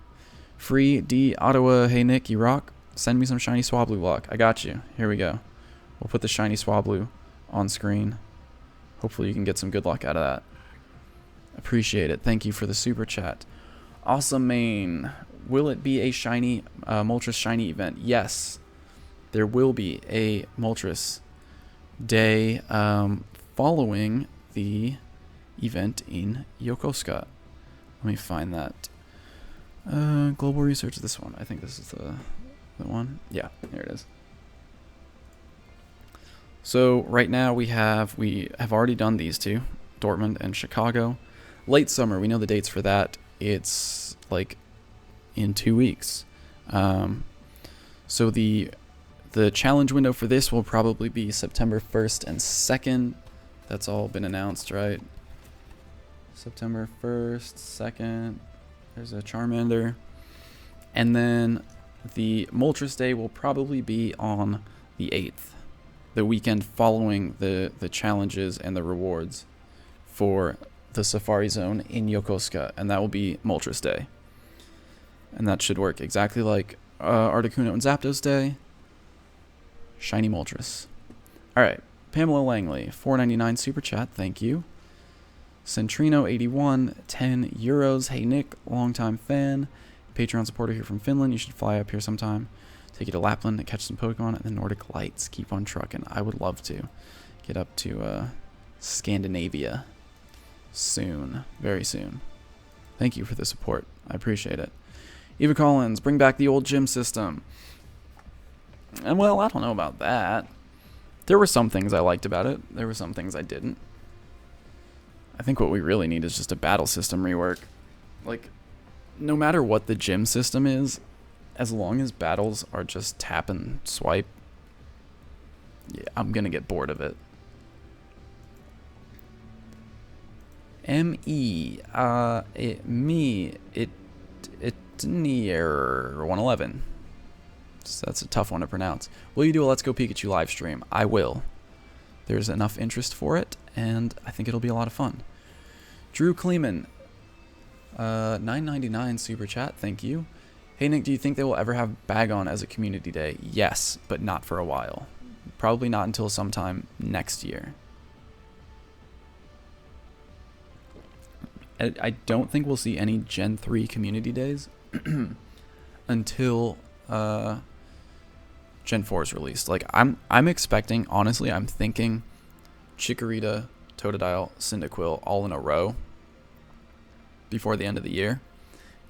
Free D Ottawa, hey Nick, you rock. Send me some shiny Swablu luck. I got you. Here we go. We'll put the shiny Swablu on screen. Hopefully you can get some good luck out of that. Appreciate it. Thank you for the super chat. Awesome main. will it be a shiny, Moltres shiny event? Yes, there will be a Moltres day following the event in Yokosuka. Let me find that. Global research, this one. I think this is the one. Yeah, here it is. So right now we have already done these two, Dortmund and Chicago. Late summer, we know the dates for that. It's like in 2 weeks. So the challenge window for this will probably be September 1st and 2nd. That's all been announced, right? September 1st, 2nd. There's a Charmander. And then the Moltres Day will probably be on the 8th. The weekend following the challenges and the rewards for the Safari Zone in Yokosuka. And that will be Moltres Day. And that should work exactly like Articuno and Zapdos Day. Shiny Moltres. Alright. Pamela Langley, $4.99 super chat. Thank you. Centrino81, 10 euros. Hey Nick, longtime fan, Patreon supporter here from Finland. You should fly up here sometime. Take you to Lapland and catch some Pokemon, and the Nordic Lights. Keep on trucking. I would love to get up to Scandinavia soon, very soon. Thank you for the support. I appreciate it. Eva Collins, bring back the old gym system. And well, I don't know about that. There were some things I liked about it. There were some things I didn't. I think what we really need is just a battle system rework. Like, no matter what the gym system is, as long as battles are just tap and swipe, yeah, I'm gonna get bored of it. Near 111. So that's a tough one to pronounce. Will you do a Let's Go Pikachu live stream? I will. There's enough interest for it, and I think it'll be a lot of fun. Drew Kleeman, $9.99 super chat. Thank you. Hey Nick, do you think they will ever have Bagon as a community day? Yes, but not for a while. Probably not until sometime next year. I don't think we'll see any Gen 3 community days until Gen 4 is released. Like I'm expecting, honestly, I'm thinking Chikorita, Totodile, Cyndaquil all in a row before the end of the year.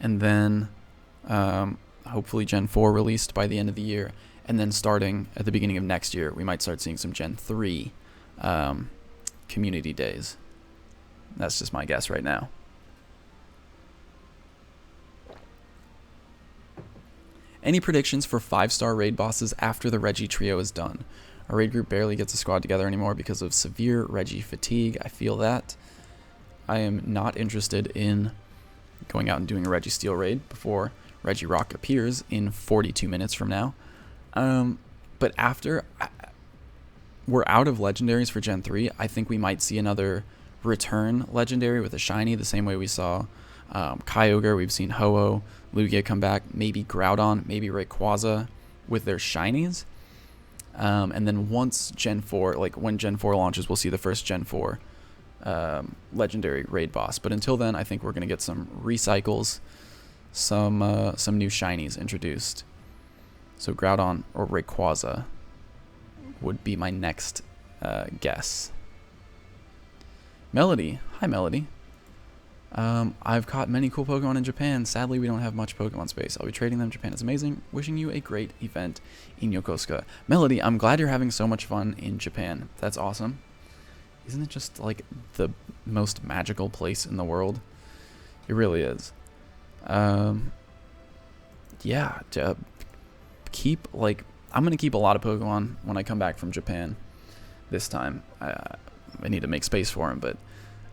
And then hopefully Gen 4 released by the end of the year. And then starting at the beginning of next year, we might start seeing some Gen 3 community days. That's just my guess right now. Any predictions for 5-star raid bosses after the Reggie trio is done? Our raid group barely gets a squad together anymore because of severe Reggie fatigue. I feel that. I am not interested in going out and doing a Reggie Steel raid before Reggie Rock appears in 42 minutes from now. But after we're out of legendaries for Gen 3, I think we might see another return legendary with a shiny, the same way we saw Kyogre. We've seen Ho-Oh, Lugia come back, maybe Groudon, maybe Rayquaza with their shinies. And then once Gen 4, like when Gen 4 launches, we'll see the first Gen 4 legendary raid boss. But until then, I think we're going to get some recycles, some new shinies introduced. So Groudon or Rayquaza would be my next guess. Melody. Hi, Melody. I've caught many cool Pokemon in Japan. Sadly, we don't have much Pokemon space. I'll be trading them. Japan is amazing. Wishing you a great event in Yokosuka. Melody, I'm glad you're having so much fun in Japan. That's awesome. Isn't it just like the most magical place in the world? It really is. Yeah, keep like I'm gonna keep a lot of Pokemon when I come back from Japan this time. I need to make space for them, but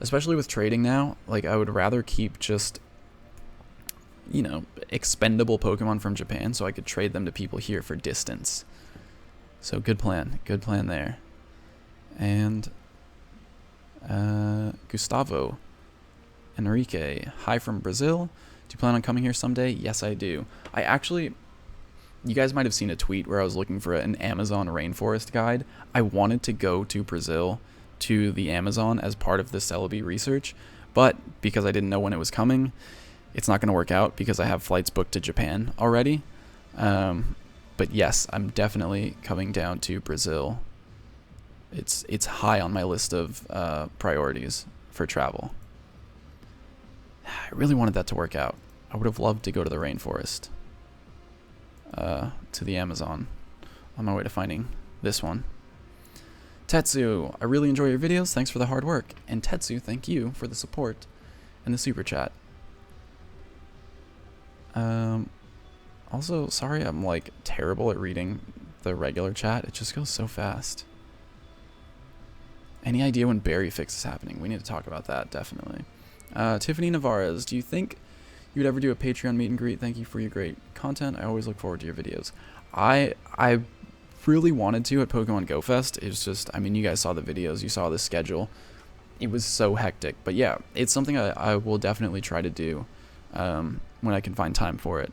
especially with trading now, like I would rather keep just, you know, expendable Pokemon from Japan so I could trade them to people here for distance. So good plan there. And Gustavo Enrique, hi from Brazil. Do you plan on coming here someday? Yes, I do. I actually, you guys might have seen a tweet where I was looking for an Amazon rainforest guide. I wanted to go to Brazil, to the Amazon, as part of the Celebi research, but because I didn't know when it was coming, it's not going to work out because I have flights booked to Japan already. But yes, I'm definitely coming down to Brazil. It's high on my list of priorities for travel. I really wanted that to work out. I would have loved to go to the rainforest, to the Amazon, on my way to finding this one. Tetsu, I really enjoy your videos. Thanks for the hard work. And Tetsu, thank you for the support and the super chat. Also, sorry I'm like terrible at reading the regular chat. It just goes so fast. Any idea when Berry Fix is happening? We need to talk about that, definitely. Tiffany Navarez, do you think you would ever do a Patreon meet and greet? Thank you for your great content. I always look forward to your videos. I really wanted to at Pokemon Go Fest. It's just, I mean, you guys saw the videos. You saw the schedule. It was so hectic. But yeah, it's something I will definitely try to do when I can find time for it.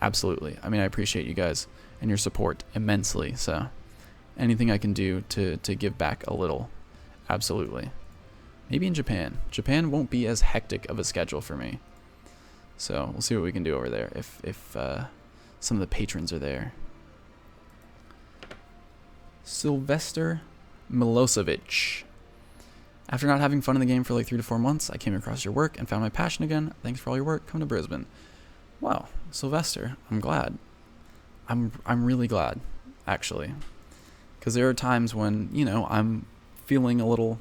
Absolutely. I mean, I appreciate you guys and your support immensely. So anything I can do to give back a little. Absolutely. Maybe in Japan. Japan won't be as hectic of a schedule for me. So we'll see what we can do over there if some of the patrons are there. Sylvester Milosevic. After not having fun in the game for like 3 to 4 months, I came across your work and found my passion again. Thanks for all your work. Come to Brisbane. Wow, Sylvester, I'm glad. I'm really glad, actually. Because there are times when, you know, I'm feeling a little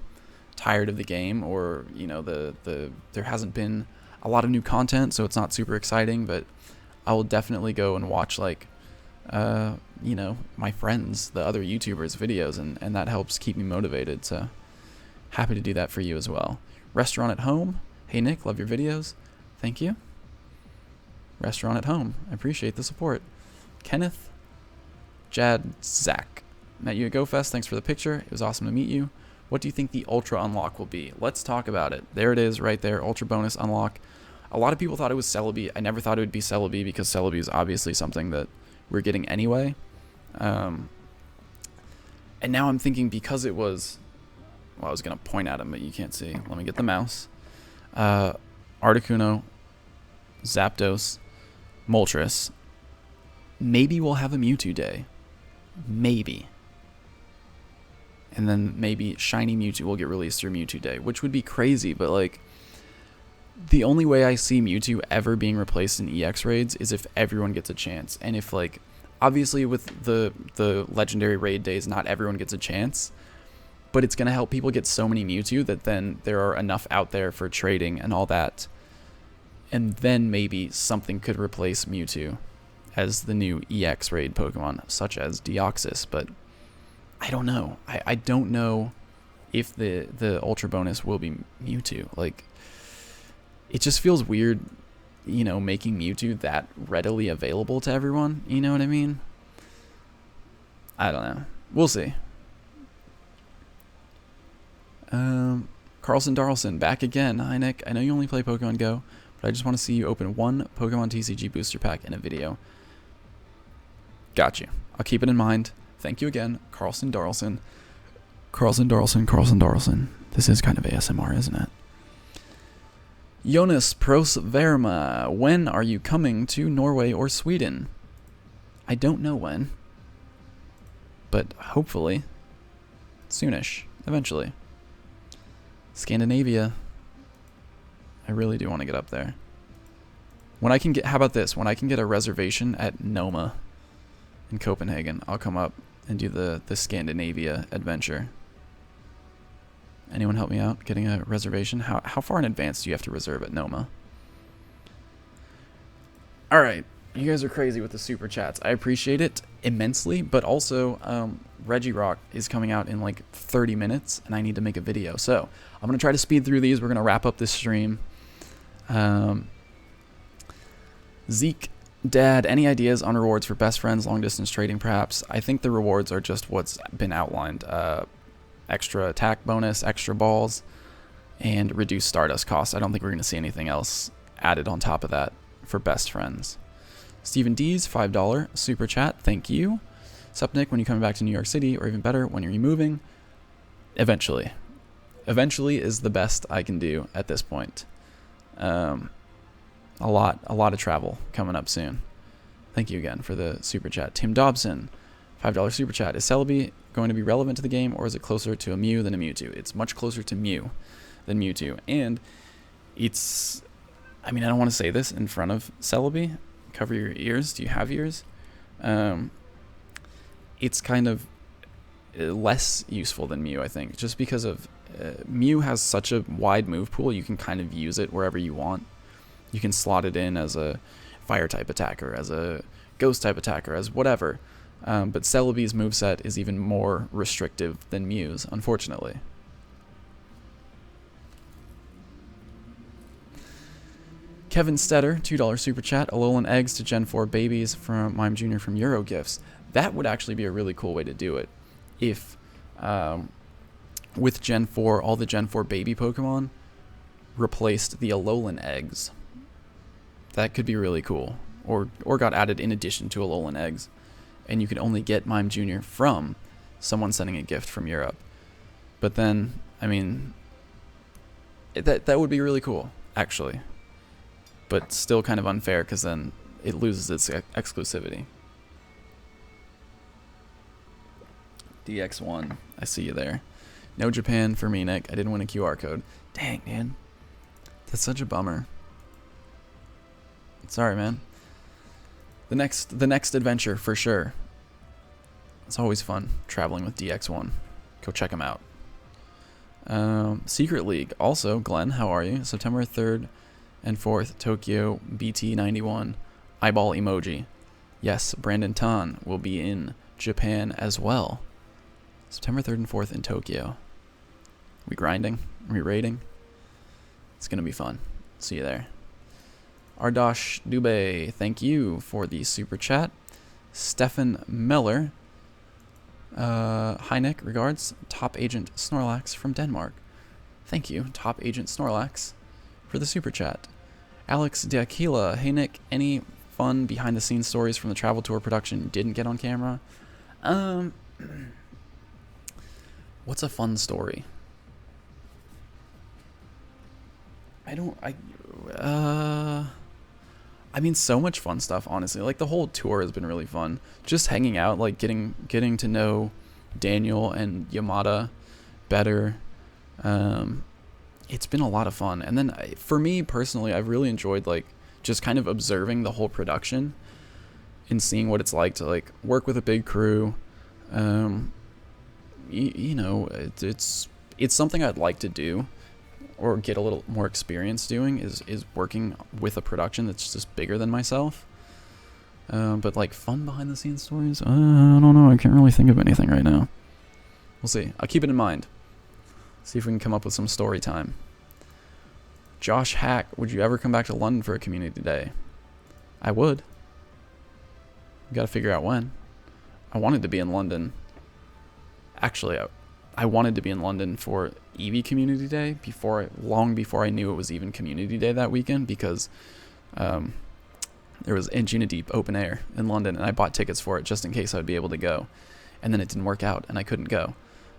tired of the game, or, you know, there hasn't been a lot of new content, so it's not super exciting, but I will definitely go and watch, like, you know, my friends, the other YouTubers' videos, and that helps keep me motivated, so happy to do that for you as well. Restaurant at Home. Hey, Nick, love your videos. Thank you. Restaurant at Home. I appreciate the support. Kenneth Jadzak. Met you at GoFest. Thanks for the picture. It was awesome to meet you. What do you think the Ultra Unlock will be? Let's talk about it. There it is right there. Ultra Bonus Unlock. A lot of people thought it was Celebi. I never thought it would be Celebi because Celebi is obviously something that we're getting anyway. And now I'm thinking because it was... Well, I was going to point at him, but you can't see. Let me get the mouse. Articuno, Zapdos, Moltres. Maybe we'll have a Mewtwo day. Maybe. And then maybe Shiny Mewtwo will get released through Mewtwo Day, which would be crazy, but like, the only way I see Mewtwo ever being replaced in EX raids is if everyone gets a chance. And if, like, obviously with the legendary raid days, not everyone gets a chance, but it's going to help people get so many Mewtwo that then there are enough out there for trading and all that. And then maybe something could replace Mewtwo as the new EX raid Pokemon, such as Deoxys, but I don't know. I don't know if the Ultra Bonus will be Mewtwo. Like, it just feels weird, you know, making Mewtwo that readily available to everyone. You know what I mean? I don't know. We'll see. Carlson Darlson, back again. Hi, Nick. I know you only play Pokemon Go, but I just want to see you open one Pokemon TCG booster pack in a video. Got you. I'll keep it in mind. Thank you again, Carlson Darlson. Carlson Darlson. This is kind of ASMR, isn't it? Jonas Prosverma, when are you coming to Norway or Sweden? I don't know when, but hopefully soonish, eventually. Scandinavia. I really do want to get up there. When I can get, how about this? When I can get a reservation at Noma in Copenhagen, I'll come up and do the Scandinavia adventure. Anyone help me out getting a reservation? How far in advance do you have to reserve at Noma? All right. You guys are crazy with the super chats. I appreciate it immensely, but also Reggie Rock is coming out in like 30 minutes, and I need to make a video. So I'm going to try to speed through these. We're going to wrap up this stream. Zeke, Dad, any ideas on rewards for best friends, long-distance trading perhaps? I think the rewards are just what's been outlined. Extra attack bonus, extra balls, and reduced Stardust cost. I don't think we're going to see anything else added on top of that for best friends. Stephen D's, $5 super chat. Thank you. Sup, Nick, when you coming back to New York City, or even better, when are you moving? Eventually. Eventually is the best I can do at this point. A lot of travel coming up soon. Thank you again for the super chat. Tim Dobson, $5 super chat. Is Celebi going to be relevant to the game, or is it closer to a Mew than a Mewtwo? It's much closer to Mew than Mewtwo. And it's, I mean, I don't want to say this in front of Celebi. Cover your ears. Do you have ears? It's kind of less useful than Mew, I think, just because of Mew has such a wide move pool. You can kind of use it wherever you want. You can slot it in as a fire type attacker, as a ghost type attacker, as whatever. But Celebi's moveset is even more restrictive than Mew's, unfortunately. Kevin Stetter, $2 super chat. Alolan eggs to Gen 4 babies from Mime Jr. from Eurogifts. That would actually be a really cool way to do it. If, with Gen 4, all the Gen 4 baby Pokemon replaced the Alolan eggs. That could be really cool. Or got added in addition to Alolan eggs. And you could only get Mime Jr. from someone sending a gift from Europe. But then, I mean, that would be really cool, actually. But still kind of unfair, because then it loses its exclusivity. DX1, I see you there. No Japan for me, Nick. I didn't win a QR code. Dang, man. That's such a bummer. Sorry, man. The next adventure, for sure. It's always fun traveling with DX1. Go check them out. Secret League. Also, Glenn, how are you? September 3rd and 4th, Tokyo, BT91, eyeball emoji. Yes, Brandon Tan will be in Japan as well. September 3rd and 4th in Tokyo. We grinding? We raiding? It's going to be fun. See you there. Ardosh Dubé, thank you for the super chat. Stefan Miller, hi Nick, regards, Top Agent Snorlax from Denmark. Thank you, Top Agent Snorlax, for the super chat. Alex D'Aquila, hey Nick, any fun behind the scenes stories from the travel tour production you didn't get on camera? What's a fun story? I mean, so much fun stuff, honestly. Like, the whole tour has been really fun. Just hanging out, like, getting to know Daniel and Yamada better. It's been a lot of fun. And then, for me, personally, I've really enjoyed, like, just kind of observing the whole production and seeing what it's like to, like, work with a big crew. You know, it's something I'd like to do, or get a little more experience doing, is working with a production that's just bigger than myself. But like, fun behind the scenes stories, I don't know, I can't really think of anything right now. We'll see. I'll keep it in mind. See if we can come up with some story time. Josh Hack, would you ever come back to London for a community day? I would. Got to figure out when. I wanted to be in London. Actually, I wanted to be in London for Eevee Community Day long before I knew it was even Community Day that weekend, because there was Anjuna Deep open air in London, and I bought tickets for it just in case I'd be able to go. And then it didn't work out, and I couldn't go.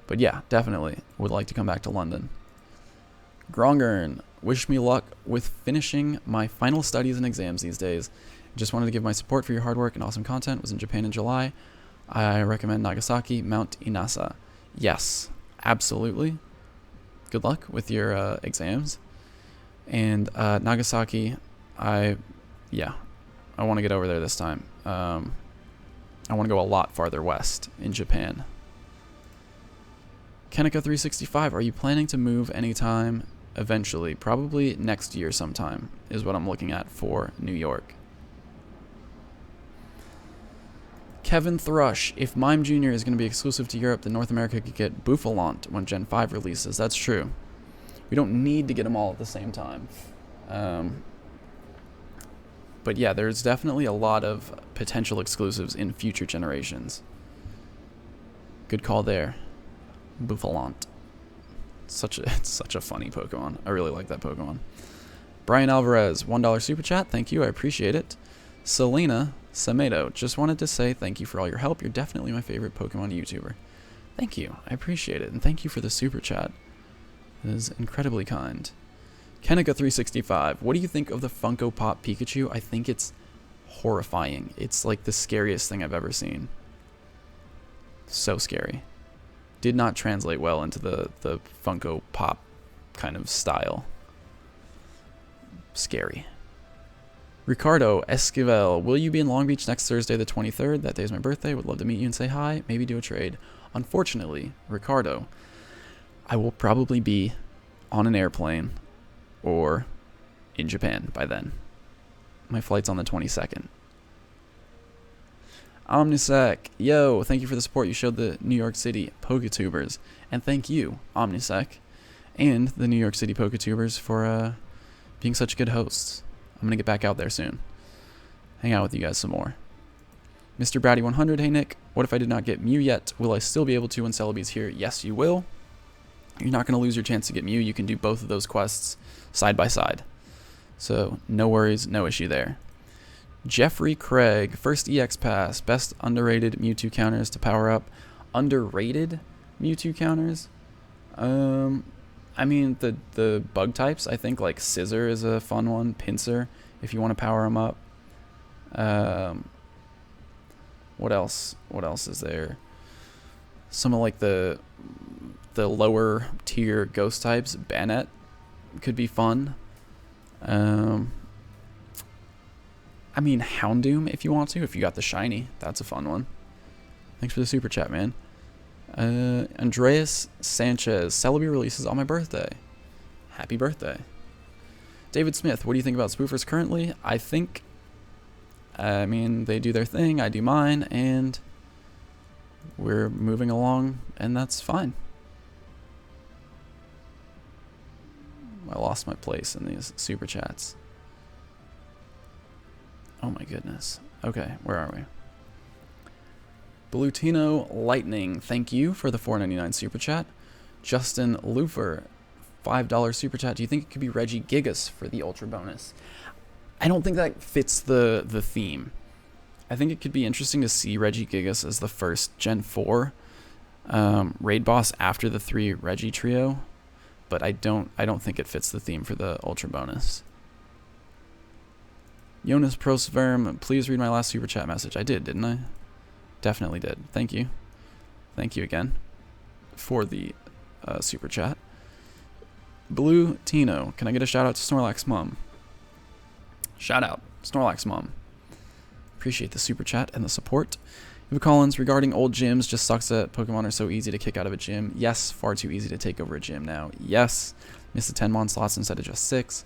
But yeah, definitely would like to come back to London. Grongern, wish me luck with finishing my final studies and exams these days. Just wanted to give my support for your hard work and awesome content. Was in Japan in July. I recommend Nagasaki, Mount Inasa. Yes, absolutely. Good luck with your exams. And Nagasaki, I want to get over there this time. I want to go a lot farther west in Japan. Kaneko365, are you planning to move anytime eventually? Probably next year sometime is what I'm looking at for New York. Kevin Thrush, if Mime Jr. is going to be exclusive to Europe, then North America could get Bouffalant when Gen 5 releases. That's true. We don't need to get them all at the same time. But yeah, there's definitely a lot of potential exclusives in future generations. Good call there. Bouffalant. It's such a funny Pokemon. I really like that Pokemon. Brian Alvarez, $1 super chat. Thank you. I appreciate it. Selena Samedo, just wanted to say thank you for all your help. You're definitely my favorite Pokemon YouTuber. Thank you. I appreciate it. And thank you for the super chat. It is incredibly kind. Kenika365, what do you think of the Funko Pop Pikachu? I think it's horrifying. It's like the scariest thing I've ever seen. So scary. Did not translate well into the Funko Pop kind of style. Scary. Ricardo Esquivel, will you be in Long Beach next Thursday the 23rd? That day is my birthday. Would love to meet you and say hi. Maybe do a trade. Unfortunately, Ricardo, I will probably be on an airplane or in Japan by then. My flight's on the 22nd. Omnisec, yo, thank you for the support you showed the New York City Poketubers. And thank you, Omnisec, and the New York City Poketubers for being such good hosts. I'm going to get back out there soon. Hang out with you guys some more. Mr. Brady100, hey Nick, what if I did not get Mew yet? Will I still be able to when Celebi's here? Yes, you will. You're not going to lose your chance to get Mew. You can do both of those quests side by side. So, no worries, no issue there. Jeffrey Craig, first EX pass, best underrated Mewtwo counters to power up. Underrated Mewtwo counters? I mean, the bug types, I think like Scissor is a fun one. Pinsir, if you want to power them up. What else? What else is there? Some of like the lower tier ghost types. Banette could be fun. I mean, Houndoom if you want to. If you got the shiny, that's a fun one. Thanks for the super chat, man. Andreas Sanchez, Celebi releases on my birthday. Happy birthday. David Smith, what do you think about spoofers currently? I mean, they do their thing, I do mine, and we're moving along, and that's fine. I lost my place in these super chats. Oh my goodness. Okay, where are we? Blutino Lightning, thank you for the $4.99 super chat. Justin Lufer, $5 super chat. Do you think it could be Reggie Gigas for the ultra bonus? I don't think that fits the theme. I think it could be interesting to see Reggie Gigas as the first Gen 4 raid boss after the 3 Reggie trio, but I don't think it fits the theme for the ultra bonus. Jonas Prosverm, please read my last super chat message. I did, didn't I? Definitely did. Thank you. Thank you again for the super chat. Blue Tino, can I get a shout out to Snorlax Mom? Shout out, Snorlax Mom. Appreciate the super chat and the support. Eva Collins, regarding old gyms, just sucks that Pokemon are so easy to kick out of a gym. Yes, far too easy to take over a gym now. Yes, miss the 10 mon slots instead of just 6.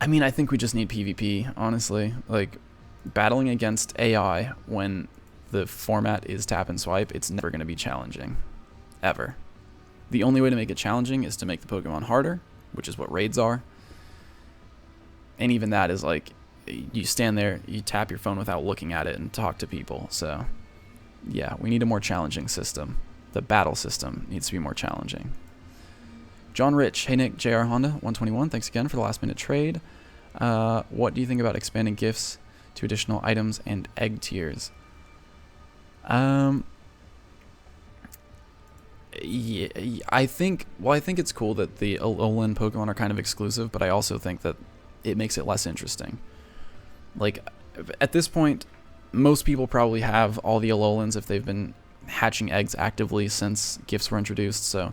I mean, I think we just need PvP, honestly. Like, battling against AI when the format is tap and swipe, it's never going to be challenging. Ever. The only way to make it challenging is to make the Pokemon harder, which is what raids are. And even that is like, you stand there, you tap your phone without looking at it and talk to people. So, yeah, we need a more challenging system. The battle system needs to be more challenging. John Rich, hey Nick, JR Honda, 121, thanks again for the last minute trade. What do you think about expanding gifts to additional items and egg tiers? Yeah, I think it's cool that the Alolan Pokemon are kind of exclusive, but I also think that it makes it less interesting. Like, at this point, most people probably have all the Alolans if they've been hatching eggs actively since gifts were introduced, so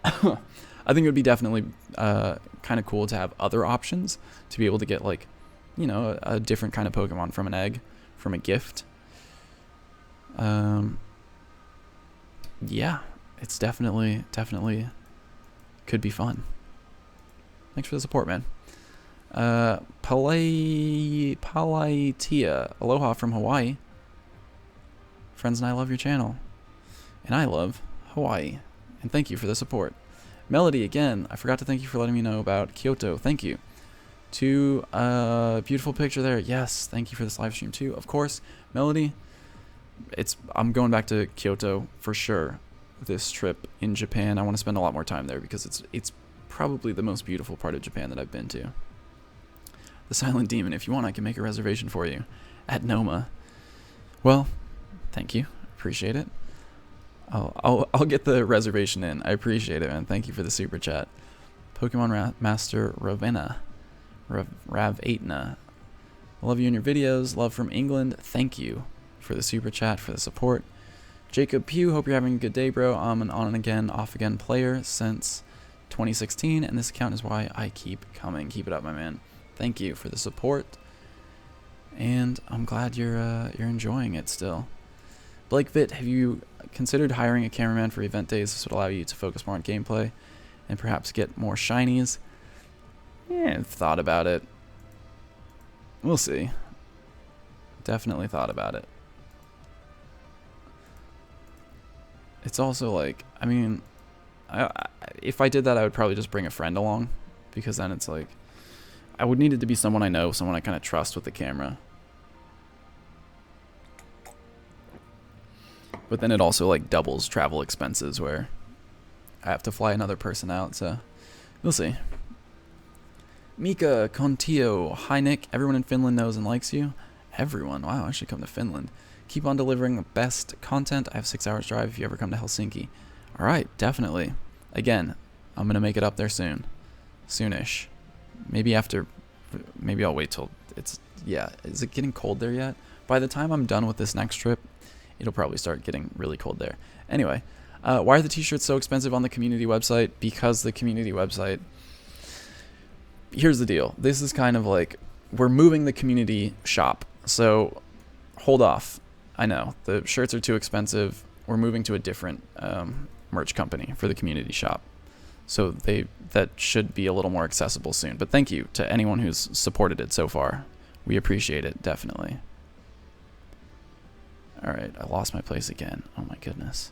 I think it would be definitely kind of cool to have other options to be able to get, like, you know, a different kind of Pokemon from an egg, from a gift. Yeah, it's definitely could be fun. Thanks for the support, man. Palaitia, aloha from Hawaii. Friends and I love your channel. And I love Hawaii. And thank you for the support. Melody, again, I forgot to thank you for letting me know about Kyoto. Thank you. To beautiful picture there. Yes, thank you for this live stream too. Of course, Melody, I'm going back to Kyoto for sure this trip in Japan. I want to spend a lot more time there because it's probably the most beautiful part of Japan that I've been to. The Silent Demon, if you want, I can make a reservation for you at Noma. Well, thank you. Appreciate it. I'll get the reservation in. I appreciate it, man. Thank you for the super chat. Pokemon Master Ravenna. Rav8na. Love you in your videos. Love from England. Thank you for the super chat, for the support. Jacob Pugh, hope you're having a good day, bro. I'm an on and again, off again player since 2016, and this account is why I keep coming. Keep it up, my man. Thank you for the support, and I'm glad you're enjoying it still. Blake Vitt, have you considered hiring a cameraman for event days? This would allow you to focus more on gameplay and perhaps get more shinies. Yeah, I've thought about it. We'll see. Definitely thought about it. It's also like, I mean, if I did that, I would probably just bring a friend along, because then it's like, I would need it to be someone I know, someone I kind of trust with the camera. But then it also like doubles travel expenses where I have to fly another person out, so we'll see. Mika Contio, hi Nick, everyone in Finland knows and likes you. Everyone, wow, I should come to Finland. Keep on delivering the best content. I have 6 hours drive if you ever come to Helsinki. All right, definitely. Again, I'm going to make it up there soon. Soonish. Maybe I'll wait till it's, yeah. Is it getting cold there yet? By the time I'm done with this next trip, it'll probably start getting really cold there. Anyway, why are the t-shirts so expensive on the community website? Because the community website, here's the deal. This is kind of like, we're moving the community shop. So hold off. I know the shirts are too expensive. We're moving to a different merch company for the community shop. So that should be a little more accessible soon. But thank you to anyone who's supported it so far. We appreciate it, definitely. All right, I lost my place again. Oh my goodness.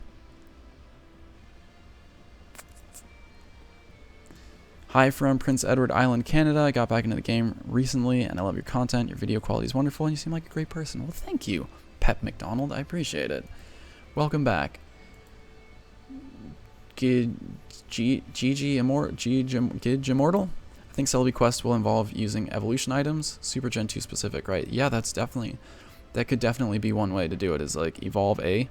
Hi from Prince Edward Island, Canada. I got back into the game recently, and I love your content. Your video quality is wonderful, and you seem like a great person. Well, thank you, Pep McDonald. I appreciate it. Welcome back. Gidge Immortal? I think Celebi Quest will involve using evolution items. Super Gen 2 specific, right? Yeah, that could definitely be one way to do it, is like evolve a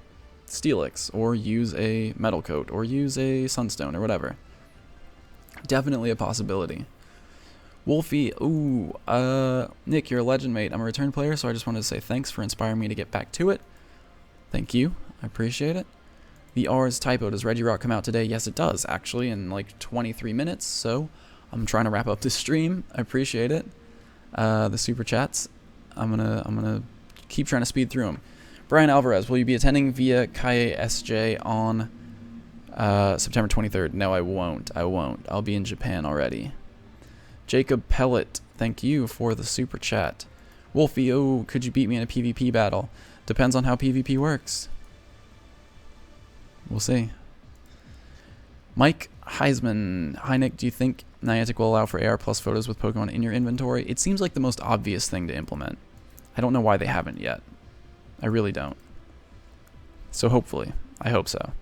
Steelix, or use a Metal Coat, or use a Sunstone, or whatever. Definitely a possibility. Wolfie, ooh, Nick, you're a legend, mate. I'm a return player, so I just wanted to say thanks for inspiring me to get back to it. Thank you. I appreciate it. The R is typo. Does Regirock come out today? Yes, it does, actually, in like 23 minutes, so I'm trying to wrap up this stream. I appreciate it. The super chats, I'm gonna keep trying to speed through them. Brian Alvarez, will you be attending via Kaie SJ on September 23rd? No, I won't. I'll be in Japan already. Jacob Pellet, thank you for the super chat. Wolfie, oh, could you beat me in a PvP battle? Depends on how PvP works. We'll see. Mike Heisman, hi Nick, do you think Niantic will allow for AR Plus photos with Pokemon in your inventory? It seems like the most obvious thing to implement. I don't know why they haven't yet. I really don't. So hopefully. I hope so.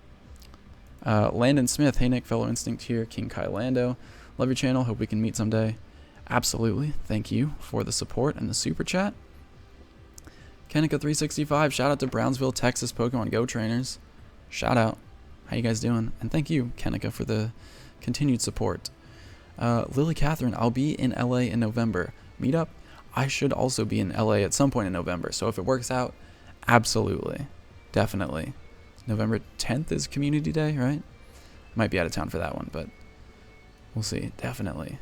Landon Smith, hey Nick, fellow Instinct here, King Kai Lando. Love your channel, hope we can meet someday. Absolutely, thank you for the support and the super chat. Kenika365, shout out to Brownsville, Texas Pokemon Go trainers. Shout out. How you guys doing? And thank you, Kenika, for the continued support. Lily Catherine, I'll be in LA in November. Meetup? I should also be in LA at some point in November, so if it works out, absolutely. Definitely. November 10th is Community Day, right? Might be out of town for that one, but we'll see. Definitely.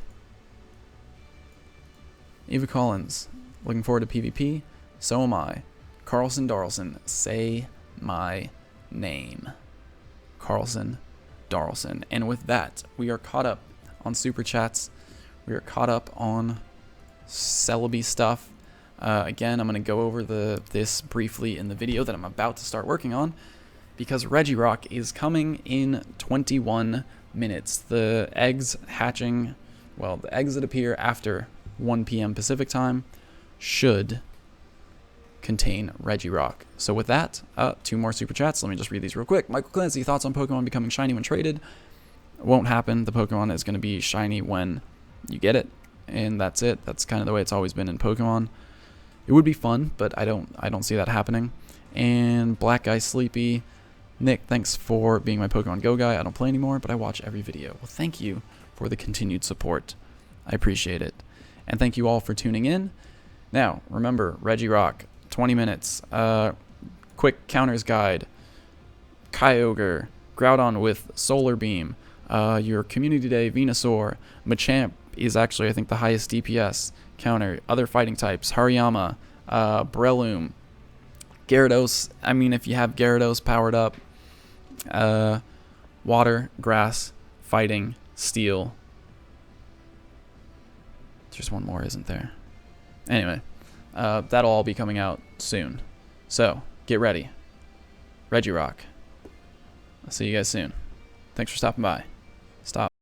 Eva Collins, looking forward to PvP. So am I. Carlson Darlson, say my name. Carlson Darlson. And with that, we are caught up on super chats. We are caught up on Celebi stuff. Again, I'm going to go over this briefly in the video that I'm about to start working on, because Regirock is coming in 21 minutes. The eggs hatching, well, the eggs that appear after 1 p.m. Pacific time should contain Regirock. So with that, 2 more super chats. Let me just read these real quick. Michael Clancy, thoughts on Pokemon becoming shiny when traded? Won't happen. The Pokemon is going to be shiny when you get it, and that's it. That's kind of the way it's always been in Pokemon. It would be fun, but I don't see that happening. And Black Guy Sleepy, Nick, thanks for being my Pokemon Go guy. I don't play anymore, but I watch every video. Well, thank you for the continued support. I appreciate it. And thank you all for tuning in. Now, remember, Regirock, 20 minutes. Quick counters guide. Kyogre. Groudon with Solar Beam. Your Community Day Venusaur. Machamp is actually, I think, the highest DPS counter. Other fighting types. Hariyama. Breloom. Gyarados. I mean, if you have Gyarados powered up. Water, Grass, Fighting, Steel. There's one more, isn't there? Anyway, that'll all be coming out soon. So, get ready. Regirock. I'll see you guys soon. Thanks for stopping by. Stop.